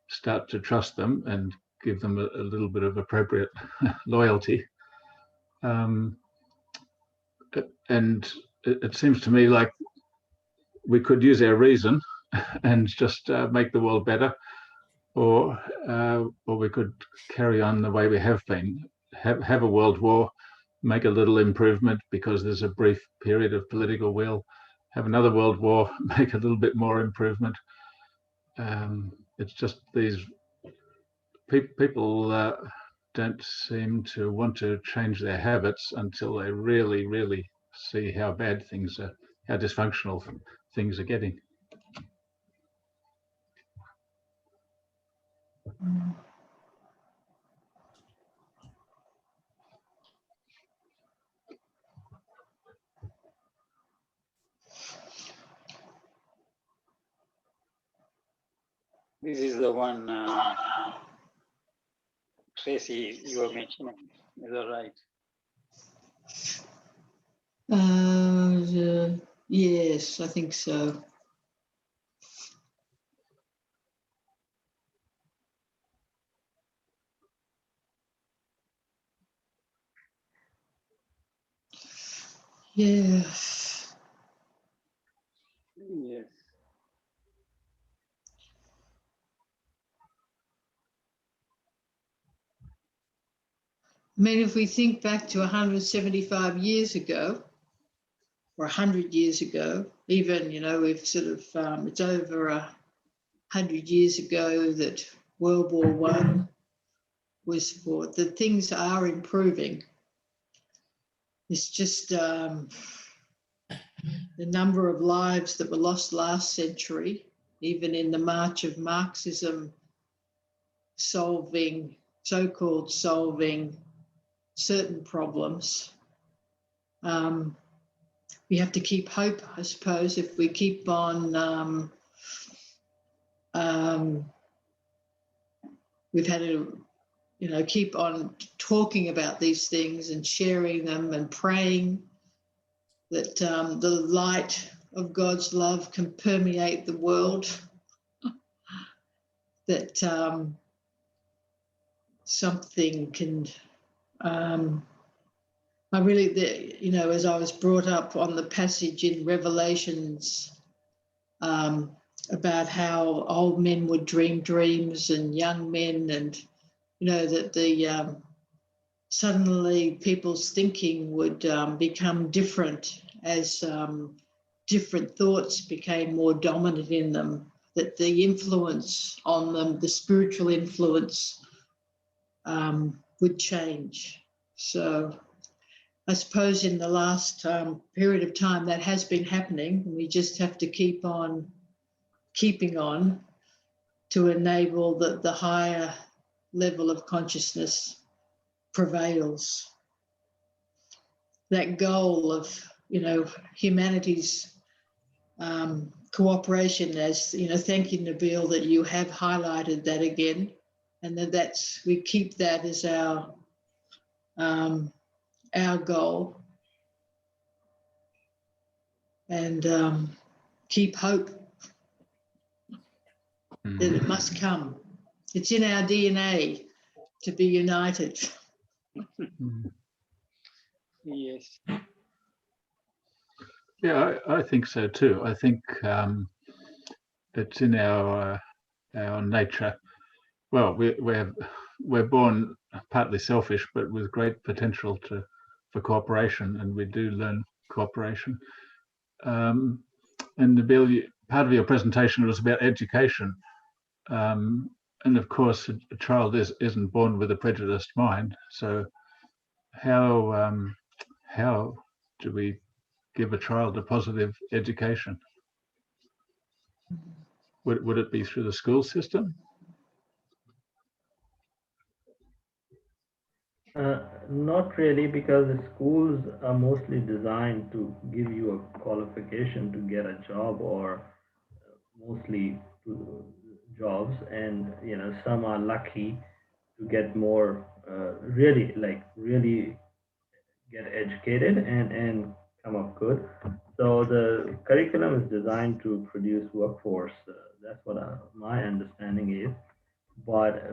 start to trust them and give them a little bit of appropriate loyalty. And it seems to me like we could use our reason and just make the world better, or we could carry on the way we have been, have a world war, make a little improvement because there's a brief period of political will, have another world war, make a little bit more improvement. It's just these people don't seem to want to change their habits until they really, really see how bad things are, how dysfunctional things are getting.
This is the one, Tracy, you were mentioning. Is that right?
Yes, I think so. Yes.
Yes.
I mean, if we think back to 175 years ago, or 100 years ago, even, you know, we've sort of, it's over 100 years ago that World War I was fought. The things are improving. It's just the number of lives that were lost last century, even in the march of Marxism, so-called solving certain problems. We have to keep hope, I suppose, if we keep on, we've had keep on talking about these things and sharing them and praying that the light of God's love can permeate the world, that something can, I really, as I was brought up on the passage in Revelations about how old men would dream dreams and young men, and, that the suddenly people's thinking would become different as different thoughts became more dominant in them, that the influence on them, the spiritual influence, would change. So I suppose in the last period of time that has been happening. We just have to keep on keeping on to enable the higher level of consciousness prevails. That goal of, humanity's cooperation, as, thank you, Nabeel, that you have highlighted that again, and we keep that as our goal, and keep hope that it must come. It's in our DNA to be united.
Yes.
Yeah, I think so too. I think it's in our nature. Well, we're born partly selfish, but with great potential for cooperation, and we do learn cooperation. And Nabeel, part of your presentation was about education, and of course, a child isn't born with a prejudiced mind. So, how do we give a child a positive education? Would it be through the school system?
Not really, because the schools are mostly designed to give you a qualification to get a job, or mostly to jobs, and some are lucky to get more, really get educated and come up good. So the curriculum is designed to produce workforce. That's what my understanding is. But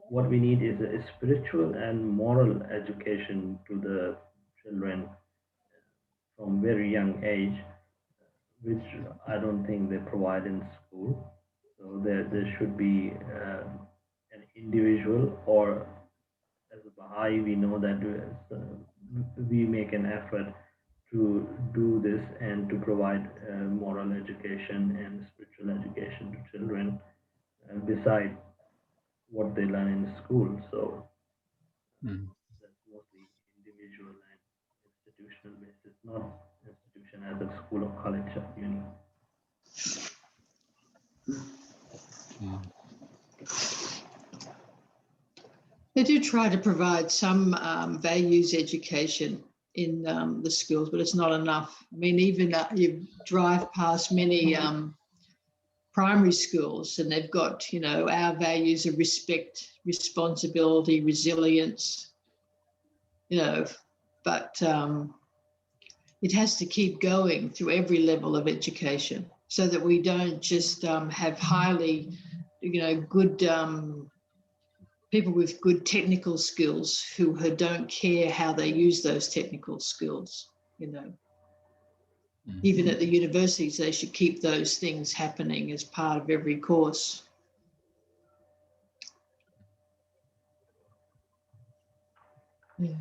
what we need is a spiritual and moral education to the children from very young age, which I don't think they provide in school. So there should be an individual, or as a Baha'i, we know that we make an effort to do this and to provide moral education and spiritual education to children beside what they learn in school. So that's mostly individual and institutional basis, not institution as a school or college or uni.
They do try to provide some values education in the schools, but it's not enough. I mean, even you drive past many primary schools and they've got, our values of respect, responsibility, resilience, but it has to keep going through every level of education so that we don't just have highly, good people with good technical skills who don't care how they use those technical skills, Even at the universities, they should keep those things happening as part of every course. Yeah.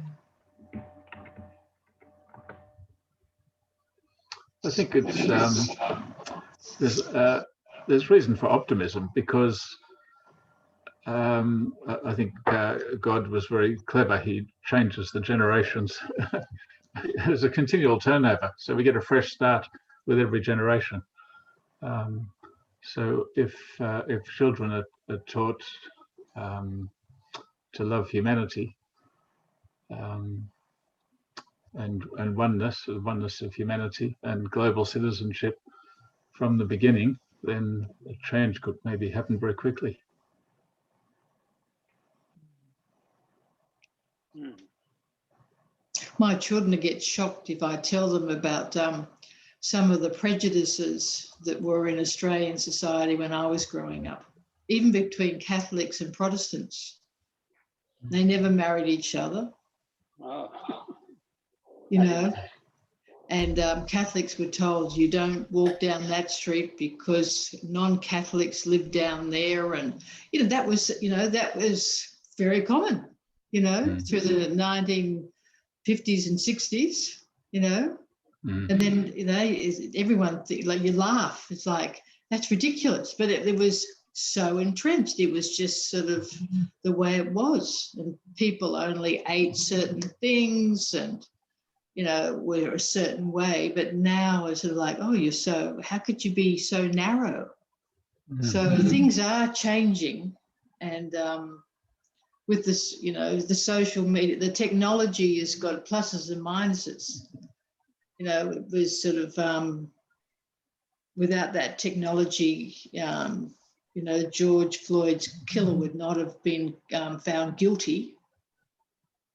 I think it's there's reason for optimism, because I think God was very clever. He changes the generations. There's a continual turnover, so we get a fresh start with every generation. So if children are taught to love humanity and oneness of humanity and global citizenship from the beginning, then a change could maybe happen very quickly.
My children get shocked if I tell them about some of the prejudices that were in Australian society when I was growing up, even between Catholics and Protestants. They never married each other,
Oh,
you know, and Catholics were told you don't walk down that street because non-Catholics live down there. And, that was very common, through the 1950s and 60s, And then, everyone, you laugh. It's like, that's ridiculous. But it was so entrenched. It was just sort of the way it was. And people only ate certain things and, were a certain way. But now it's sort of like, oh, how could you be so narrow? So things are changing. And with this, the social media, the technology has got pluses and minuses. It was sort of without that technology, George Floyd's killer would not have been found guilty.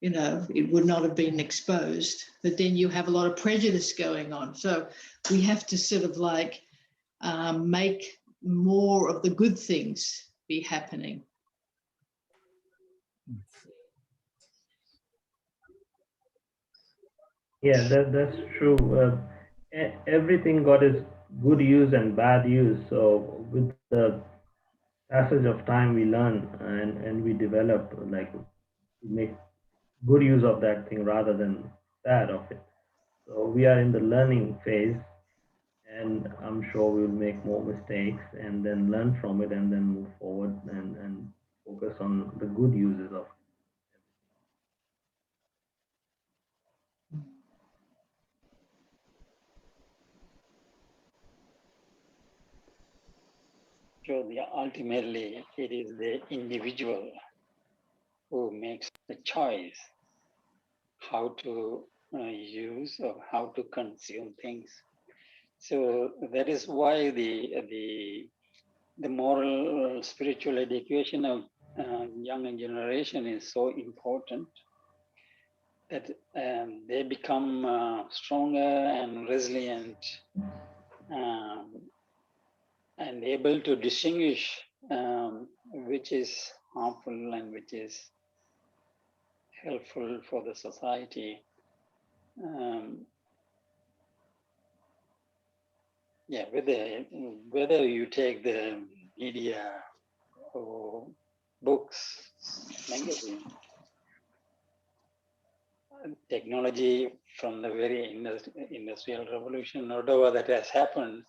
It would not have been exposed. But then you have a lot of prejudice going on. So we have to sort of make more of the good things be happening.
Yeah, that's true. Everything got its good use and bad use. So with the passage of time, we learn and we develop, make good use of that thing rather than bad of it. So we are in the learning phase, and I'm sure we'll make more mistakes and then learn from it and then move forward and focus on the good uses of it.
so ultimately, it is the individual who makes the choice how to use or how to consume things. So that is why the moral spiritual education of younger generation is so important, that they become stronger and resilient and able to distinguish which is harmful and which is helpful for the society. Whether you take the media or books, magazine, technology from the very industrial revolution, whatever that has happened,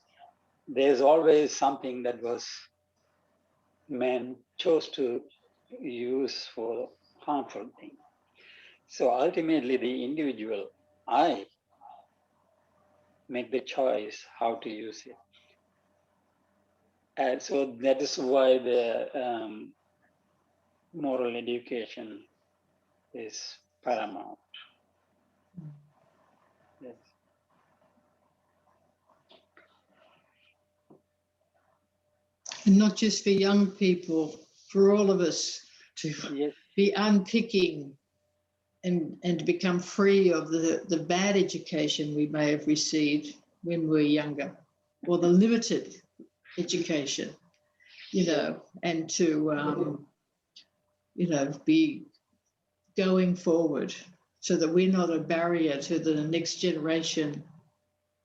there's always something that was man chose to use for harmful things. So ultimately, the individual, I make the choice how to use it. And so that is why the moral education is paramount. Yes.
And not just for young people, for all of us to be unpicking and to become free of the bad education we may have received when we were younger, or the limited education, and to, be going forward so that we're not a barrier to the next generation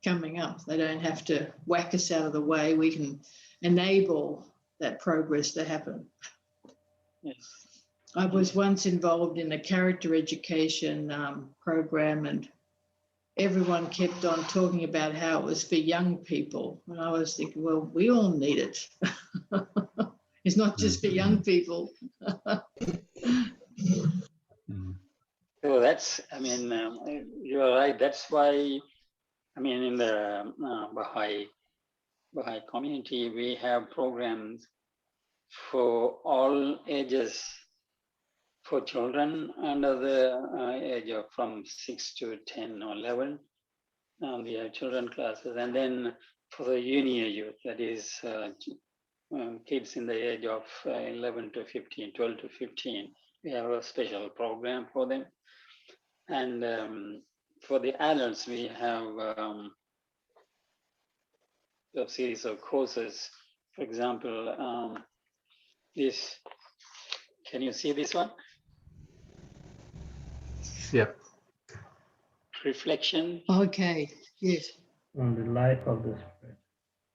coming up. They don't have to whack us out of the way. We can enable that progress to happen.
Yes.
I was once involved in a character education program, and everyone kept on talking about how it was for young people. And I was thinking, well, we all need it. It's not just for young people.
So that's, you're right. That's why, in the Baha'i community, we have programs for all ages, for children under the age of from 6 to 10 or 11. We have children classes, and then for the junior youth, that is kids in the age of 11 to 15, 12 to 15, we have a special program for them. And for the adults, we have a series of courses. For example, this, can you see this one?
Yep.
Reflection.
Okay, yes.
On the life of the Spirit.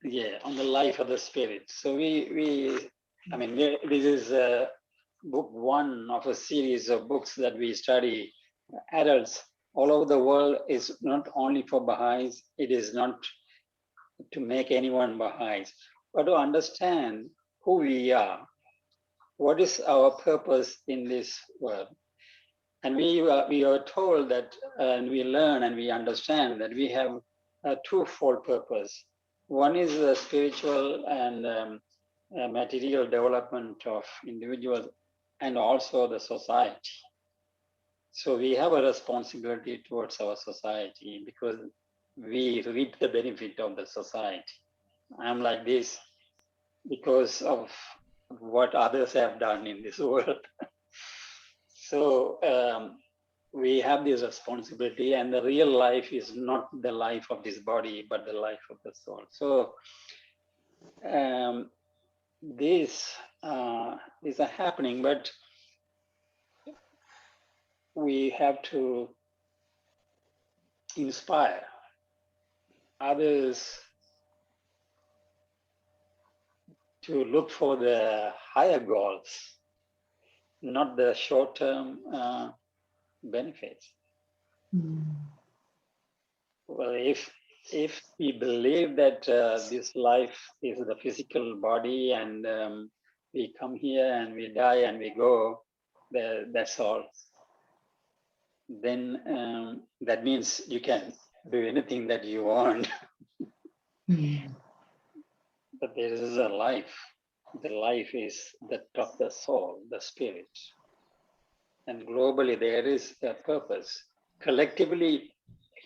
Yeah, on the life of the Spirit. So I mean, this is book one of a series of books that we study. Adults all over the world is not only for Baha'is, it is not to make anyone Baha'is, but to understand who we are, what is our purpose in this world. And we are told that, and we learn and we understand that we have a twofold purpose. One is the spiritual and material development of individuals, and also the society. So we have a responsibility towards our society because we reap the benefit of the society. I'm like this because of what others have done in this world. So we have this responsibility, and the real life is not the life of this body, but the life of the soul. So these are happening, but we have to inspire others to look for the higher goals, not the short-term benefits. Well, if we believe that this life is the physical body and we come here and we die and we go, that's all, then that means you can do anything that you want. But there is a life. The life is that of the soul, the spirit. And globally, there is a purpose. Collectively,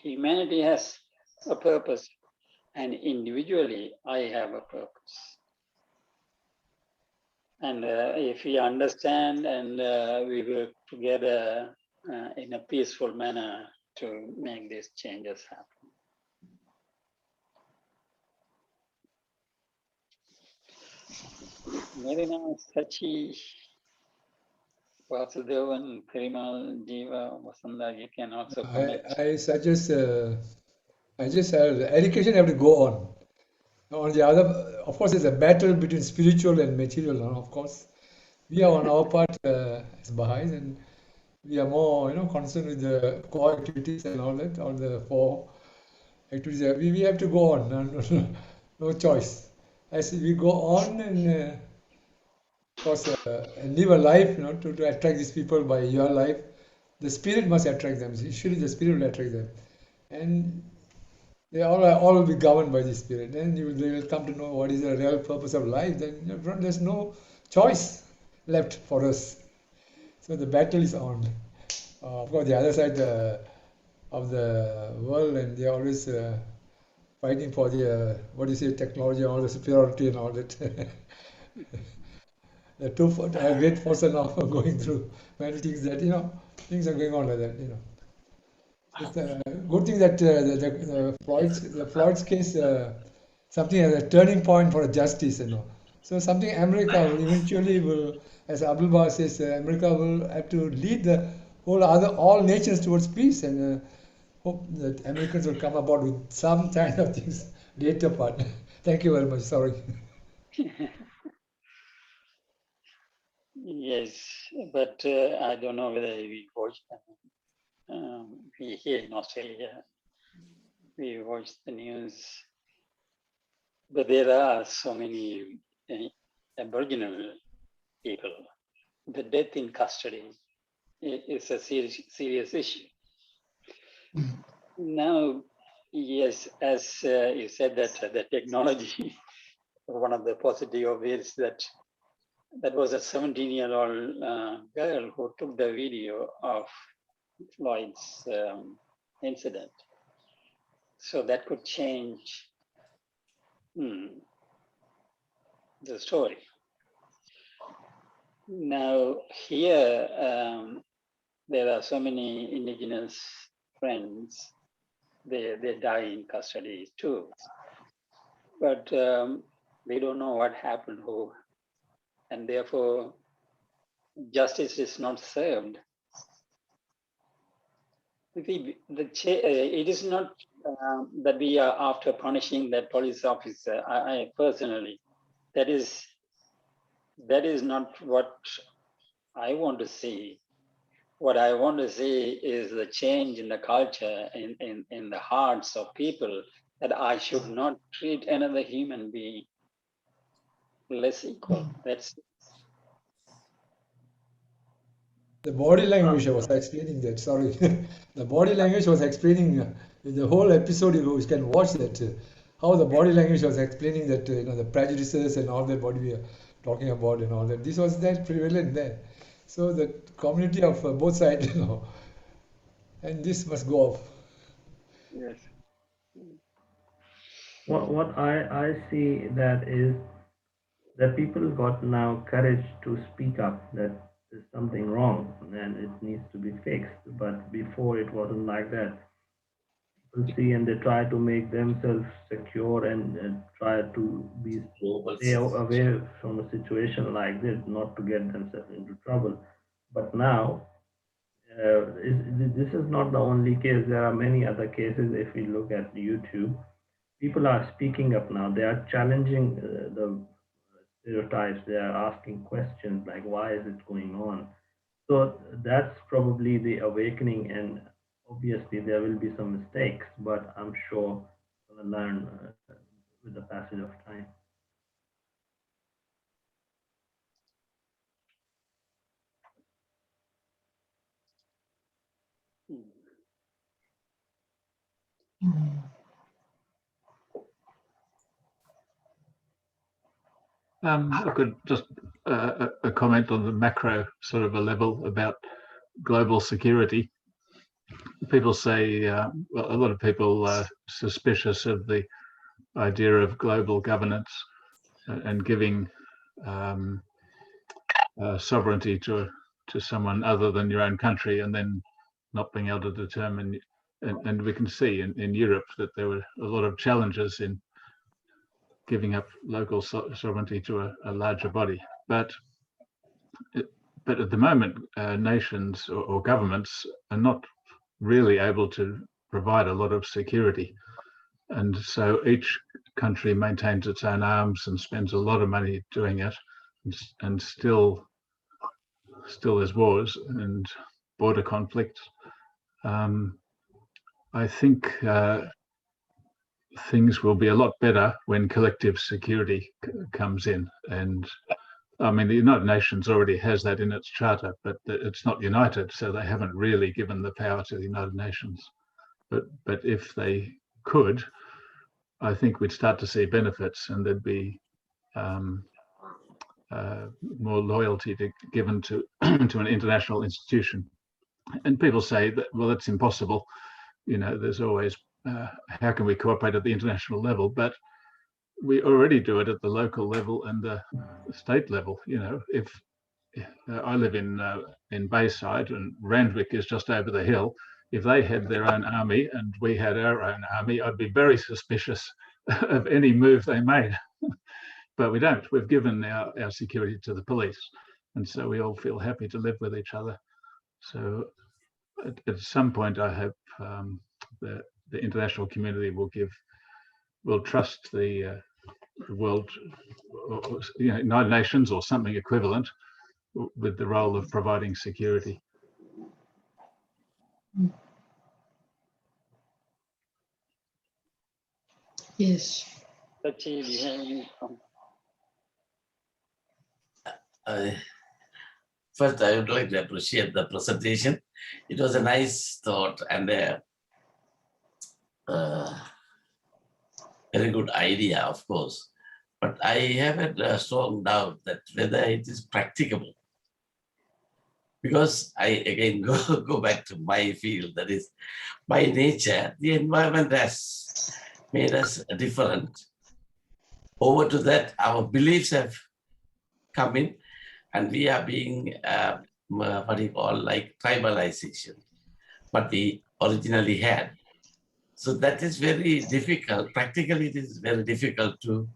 humanity has a purpose. And individually, I have a purpose. And if we understand and we work together in a peaceful manner to make these changes happen. Marina, Sachi, Vasudevan, Perimal, Jiva, Vasanda, you can also comment.
I suggest, education have to go on. On the other, of course, it's a battle between spiritual and material, of course. We are on our part as Baha'is, and we are more, concerned with the core activities and all that, all the four activities. We have to go on, no choice. As we go on and, of course, and live a life, to attract these people by your life, the spirit must attract them. Usually the spirit will attract them. And they all will be governed by the spirit. Then they will come to know what is the real purpose of life. Then there's no choice left for us. So the battle is on. Of course, the other side of the world, and they're always fighting for the technology, all the superiority and all that. The two great forces now going through many things that things are going on like that. It's a good thing that the Floyd's case, something as a turning point for justice, So something America will eventually as Abdul Baha says, America will have to lead the all nations towards peace, and hope that Americans will come about with some kind of things later part. Thank you very much. Sorry.
Yes, but I don't know whether we watch them. We here in Australia, we watch the news, but there are so many Aboriginal people. The death in custody is a serious issue. Now, yes, as you said, that the technology, one of the positive of it is that was a 17-year-old girl who took the video of Floyd's incident. So that could change the story. Now here, there are so many indigenous friends, they die in custody too. But we don't know what happened, and therefore justice is not served. It is not that we are after punishing that police officer. I personally, that is not what I want to see. What I want to see is the change in the culture, in the hearts of people, that I should not treat another human being less equal. That's
The body language I was explaining that, sorry. The body language was explaining in the whole episode, you can watch that, how the body language was explaining that, the prejudices and all that, what we are talking about and all that. This was that prevalent there. So the community of both sides, and this must go off.
yes.
What I see that is that people got now courage to speak up that there's something wrong and it needs to be fixed. But before it wasn't like that. People see and they try to make themselves secure and try to be stay away from a situation like this, not to get themselves into trouble. But now, this is not the only case. There are many other cases. If we look at YouTube, people are speaking up now. They are challenging the stereotypes. They are asking questions like, why is it going on? So that's probably the awakening, and obviously there will be some mistakes, but I'm sure we'll learn with the passage of time.
I could just a comment on the macro sort of a level about global security. People say, well, a lot of people are suspicious of the idea of global governance and giving sovereignty to someone other than your own country, and then not being able to determine. And we can see in Europe that there were a lot of challenges in giving up local sovereignty to a larger body. But at the moment, nations or governments are not really able to provide a lot of security. And so each country maintains its own arms and spends a lot of money doing it, and still there's wars and border conflicts. I think things will be a lot better when collective security comes in. And I mean, the United Nations already has that in its charter, but it's not united, so they haven't really given the power to the United Nations. But if they could, I think we'd start to see benefits, and there'd be more loyalty given to to an international institution. And people say that, well, it's impossible. There's always how can we cooperate at the international level? But we already do it at the local level and the state level. If I live in Bayside and Randwick is just over the hill, if they had their own army and we had our own army, I'd be very suspicious of any move they made. But we don't. We've given our security to the police, and so we all feel happy to live with each other. So at some point, I hope the international community will trust the world, or, United Nations or something equivalent, with the role of providing security.
Yes.
First, I would like to appreciate the presentation. It was a nice thought and a very good idea, of course. But I have a strong doubt that whether it is practicable. Because I again go back to my field, that is, by nature, the environment has made us different. Over to that, our beliefs have come in, and we are being what do you call, like tribalization, what we originally had. So that is very difficult. Practically, it is very difficult to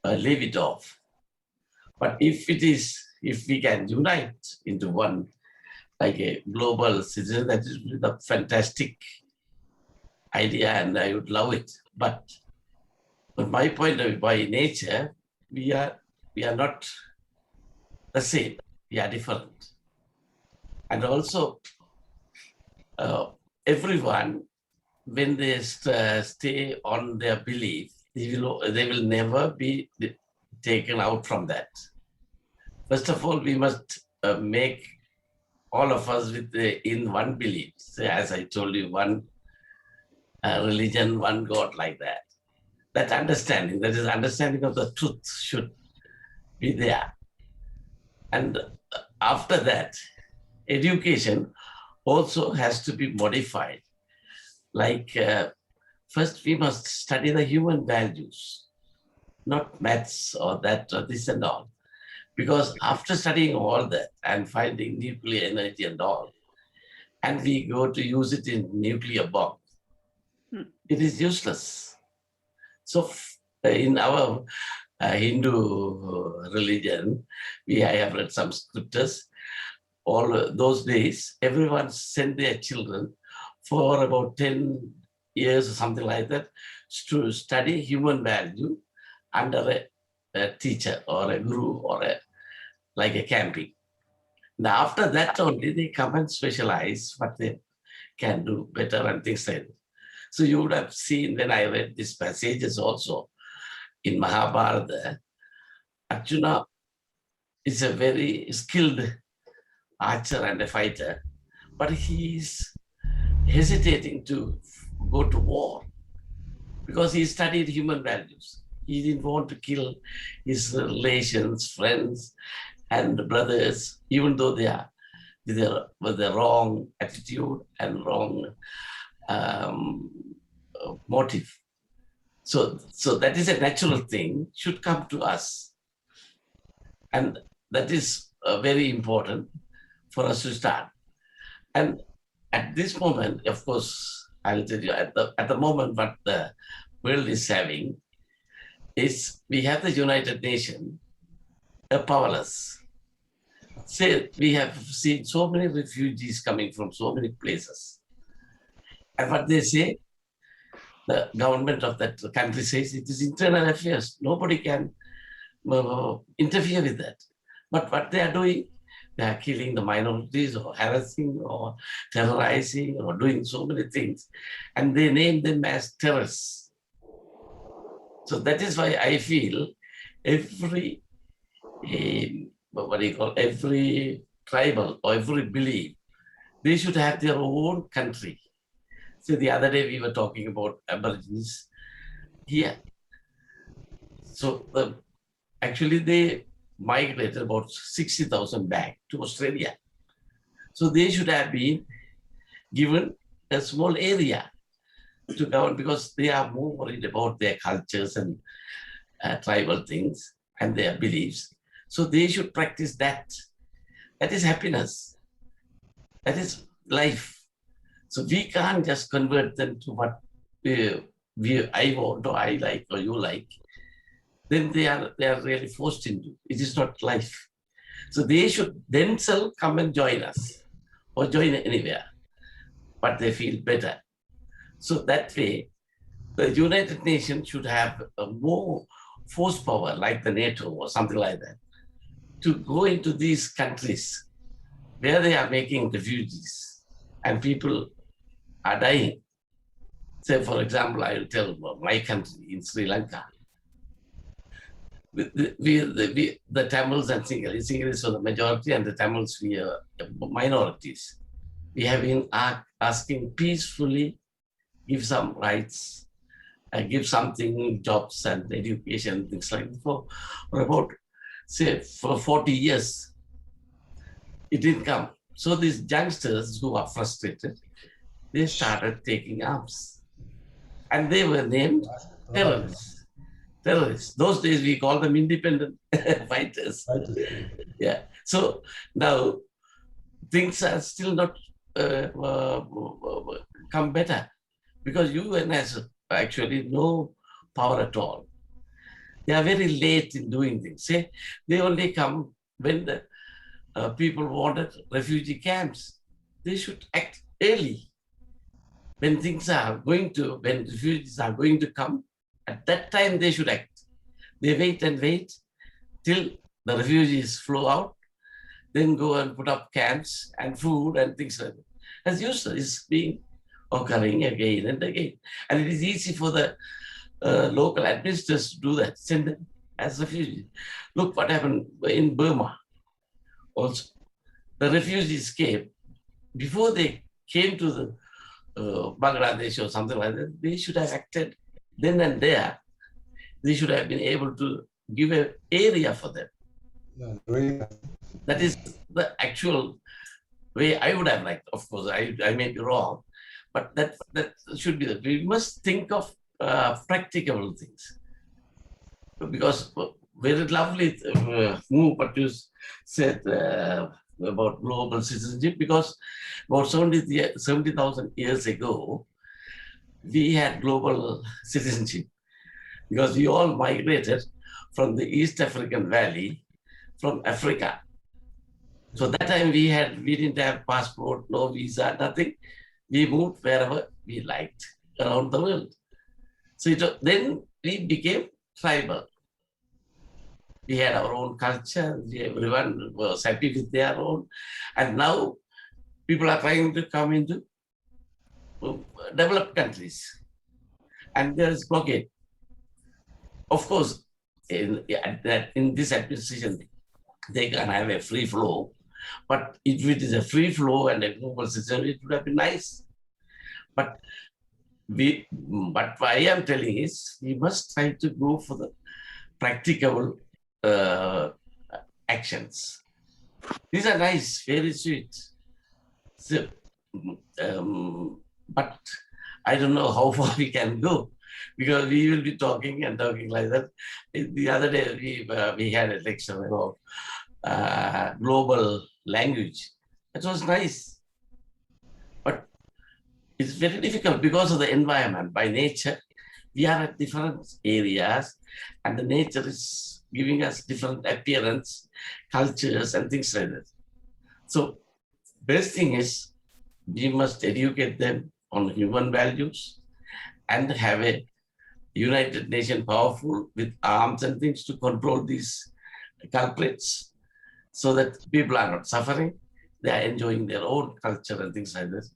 leave it off. But if we can unite into one, like a global citizen, that is a fantastic idea, and I would love it. But from my point of view, by nature, we are not the same. We are different. And also, everyone, when they stay on their belief, they will never be taken out from that. First of all, we must make all of us in one belief. So as I told you, one religion, one God, like that. That understanding, that is understanding of the truth, should be there. And after that, education also has to be modified. Like, first we must study the human values, not maths or that or this and all. Because after studying all that and finding nuclear energy and all, and we go to use it in nuclear bomb, it is useless. So in our Hindu religion, I have read some scriptures. All those days, everyone sent their children for about 10 years or something like that to study human value under a teacher or a guru or like a camping. Now after that only they come and specialize what they can do better and things like that. So you would have seen when I read these passages also in Mahabharata, Arjuna is a very skilled archer and a fighter, but he is hesitating to go to war because he studied human values. He didn't want to kill his relations, friends, and brothers, even though they are with the wrong attitude and wrong motive. So that is a natural thing, should come to us. And that is very important for us to start. And at this moment, of course, I'll tell you, at the moment, what the world is having is we have the United Nations, powerless. Say, we have seen so many refugees coming from so many places. And what they say, the government of that country says it is internal affairs. Nobody can interfere with that. But what they are doing, they are killing the minorities or harassing or terrorizing or doing so many things. And they name them as terrorists. So that is why I feel every every tribal or every belief, they should have their own country. So the other day we were talking about Aborigines here. So actually they migrated about 60,000 back to Australia. So they should have been given a small area to govern because they are more worried about their cultures and tribal things and their beliefs. So they should practice that. That is happiness. That is life. So we can't just convert them to what I want or I like or you like. Then they are really forced into. It is not life. So they should themselves come and join us or join anywhere, but they feel better. So that way, the United Nations should have a more force power like the NATO or something like that to go into these countries where they are making refugees and people are dying. Say, for example, I will tell my country in Sri Lanka. The Tamils and Sinhalese are the majority and the Tamils we are minorities. We have been asking peacefully, give some rights, give something, jobs and education, things like that for about, say, for 40 years. It didn't come. So these youngsters who are frustrated, they started taking arms. And they were named terrorists. Terrorists. Those days we call them independent fighters. Yeah. So now things are still not come better, because UN has actually no power at all. They are very late in doing things. Say they only come when the people wanted refugee camps. They should act early. When refugees are going to come, at that time they should act. They wait and wait till the refugees flow out, then go and put up camps and food and things like that. As usual, is being occurring again and again. And it is easy for the local administrators to do that, send them as refugees. Look what happened in Burma also. The refugees came. Before they came to the Bangladesh or something like that, they should have acted then and there. They should have been able to give an area for them.
Yeah, very
That is the actual way I would have liked. Of course, I may be wrong, but that should be that. We must think of practicable things, because very lovely move what you said about global citizenship, because about 70,000 years ago, we had global citizenship because we all migrated from the East African Valley, from Africa. So that time we didn't have passport, no visa, nothing. We moved wherever we liked around the world. So then we became tribal. We had our own culture. Everyone was happy with their own. And now people are trying to come into developed countries. And there is blockade. Of course, in this administration, they can have a free flow. But if it is a free flow and a global system, it would have been nice. But what I am telling is, we must try to go for the practicable actions. These are nice, very sweet. So, but I don't know how far we can go, because we will be talking and talking like that. The other day we had a lecture about global language. It was nice, but it's very difficult because of the environment. By nature, we are at different areas, and the nature is giving us different appearance, cultures, and things like that. So, best thing is we must educate them on human values and have a United Nations powerful with arms and things to control these culprits, so that people are not suffering. They are enjoying their own culture and things like that.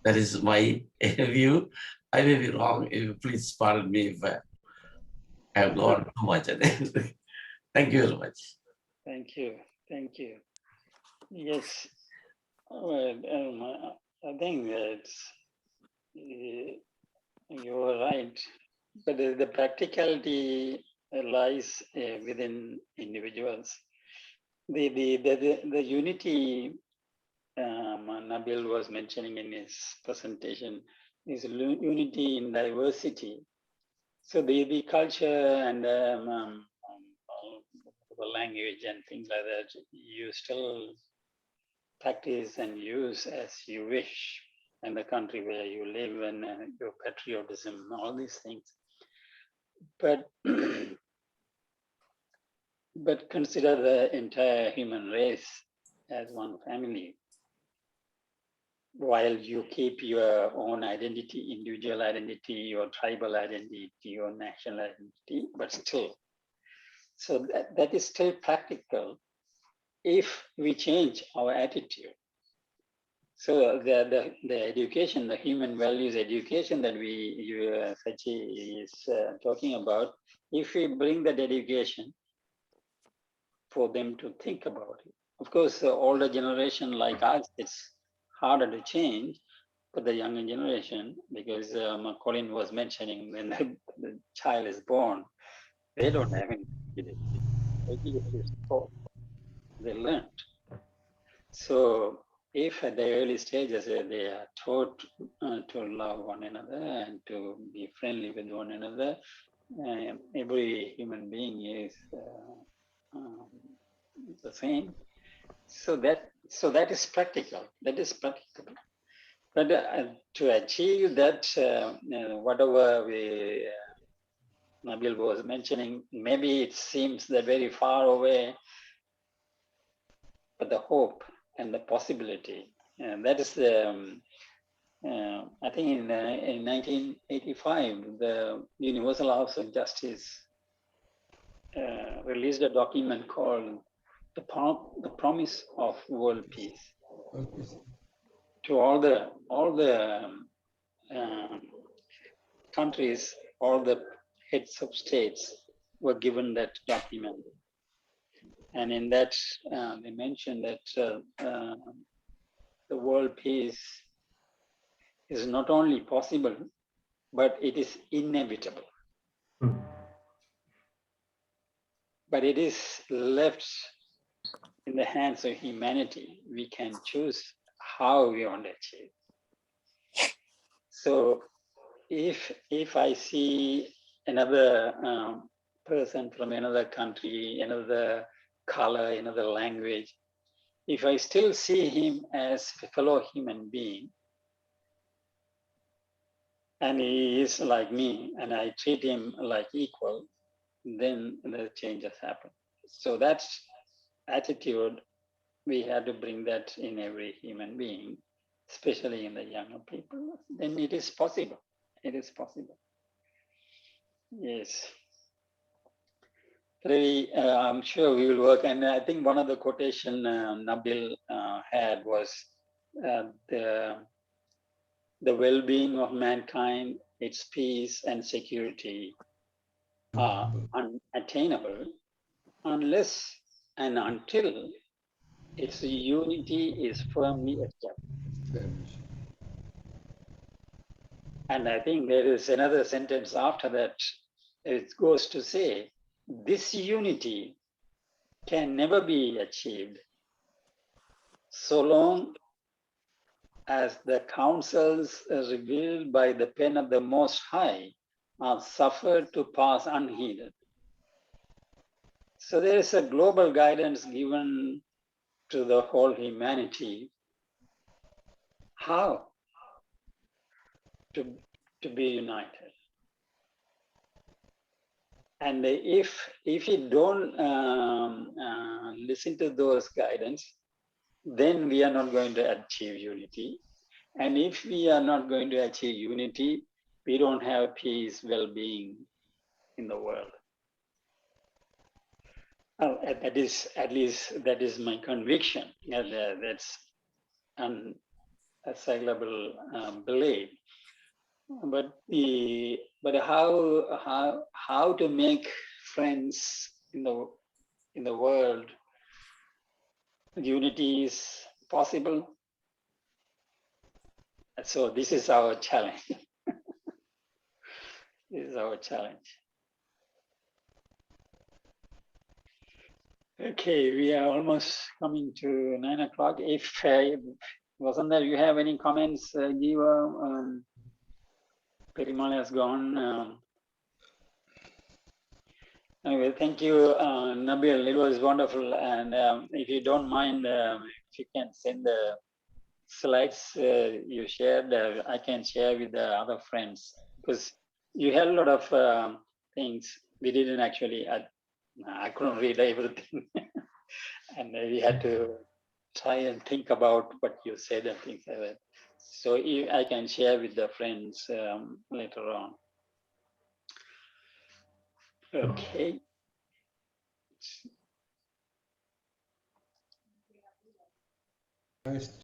That is my view. I may be wrong. Please pardon me if I have gone too much. Thank you very much.
Thank you. Thank you. Yes. Well, I think that you're right. But the practicality lies within individuals. The unity Nabeel was mentioning in his presentation is unity in diversity. So the culture and the language and things like that, you still practice and use as you wish in the country where you live, and your patriotism, all these things. But but consider the entire human race as one family, while you keep your own identity, individual identity, your tribal identity, your national identity, but still. So that is still practical if we change our attitude. So the education, the human values education that Sachi is talking about, if we bring that education for them to think about it. Of course, the older generation like us, it's harder to change for the younger generation, because Colin was mentioning, when the child is born, they don't have any education is taught, they learned. So if at the early stages they are taught to love one another and to be friendly with one another, every human being is the same. So that is practical. That is practical. But to achieve that, whatever Nabil was mentioning, maybe it seems that very far away, but the hope and the possibility, and that is the. I think in 1985, the Universal House of Justice released a document called the Promise of World Peace. To all the countries, all the heads of states were given that document, and in that they mentioned that the world peace is not only possible, but it is inevitable. But it is left in the hands of humanity. We can choose how we want to achieve. So if I see another person from another country, another color, another language, if I still see him as a fellow human being, and he is like me, and I treat him like equal, then the changes happen. So that attitude, we have to bring that in every human being, especially in the younger people. Then it is possible. It is possible. Yes. Really, I'm sure we will work. And I think one of the quotation Nabil had was the well-being of mankind, its peace and security are unattainable unless and until its unity is firmly established. And I think there is another sentence after that. It goes to say, this unity can never be achieved so long as the counsels revealed by the pen of the Most High are suffered to pass unheeded. So there is a global guidance given to the whole humanity how to be united. And if you don't listen to those guidance, then we are not going to achieve unity. And if we are not going to achieve unity, we don't have peace, well-being in the world. That is, at least, that is my conviction. That's an assailable belief. But how to make friends in the world? Unity is possible. So this is our challenge. This is our challenge. Okay, we are almost coming to 9 o'clock. If Vasanta, you have any comments, Jiva? Perimal has gone. Anyway, thank you, Nabil. It was wonderful. And if you don't mind, if you can send the slides you shared, I can share with the other friends, because you had a lot of things we didn't actually, I couldn't read everything. And we had to try and think about what you said and things like that. So I can share with the friends later on. Okay.
Nice.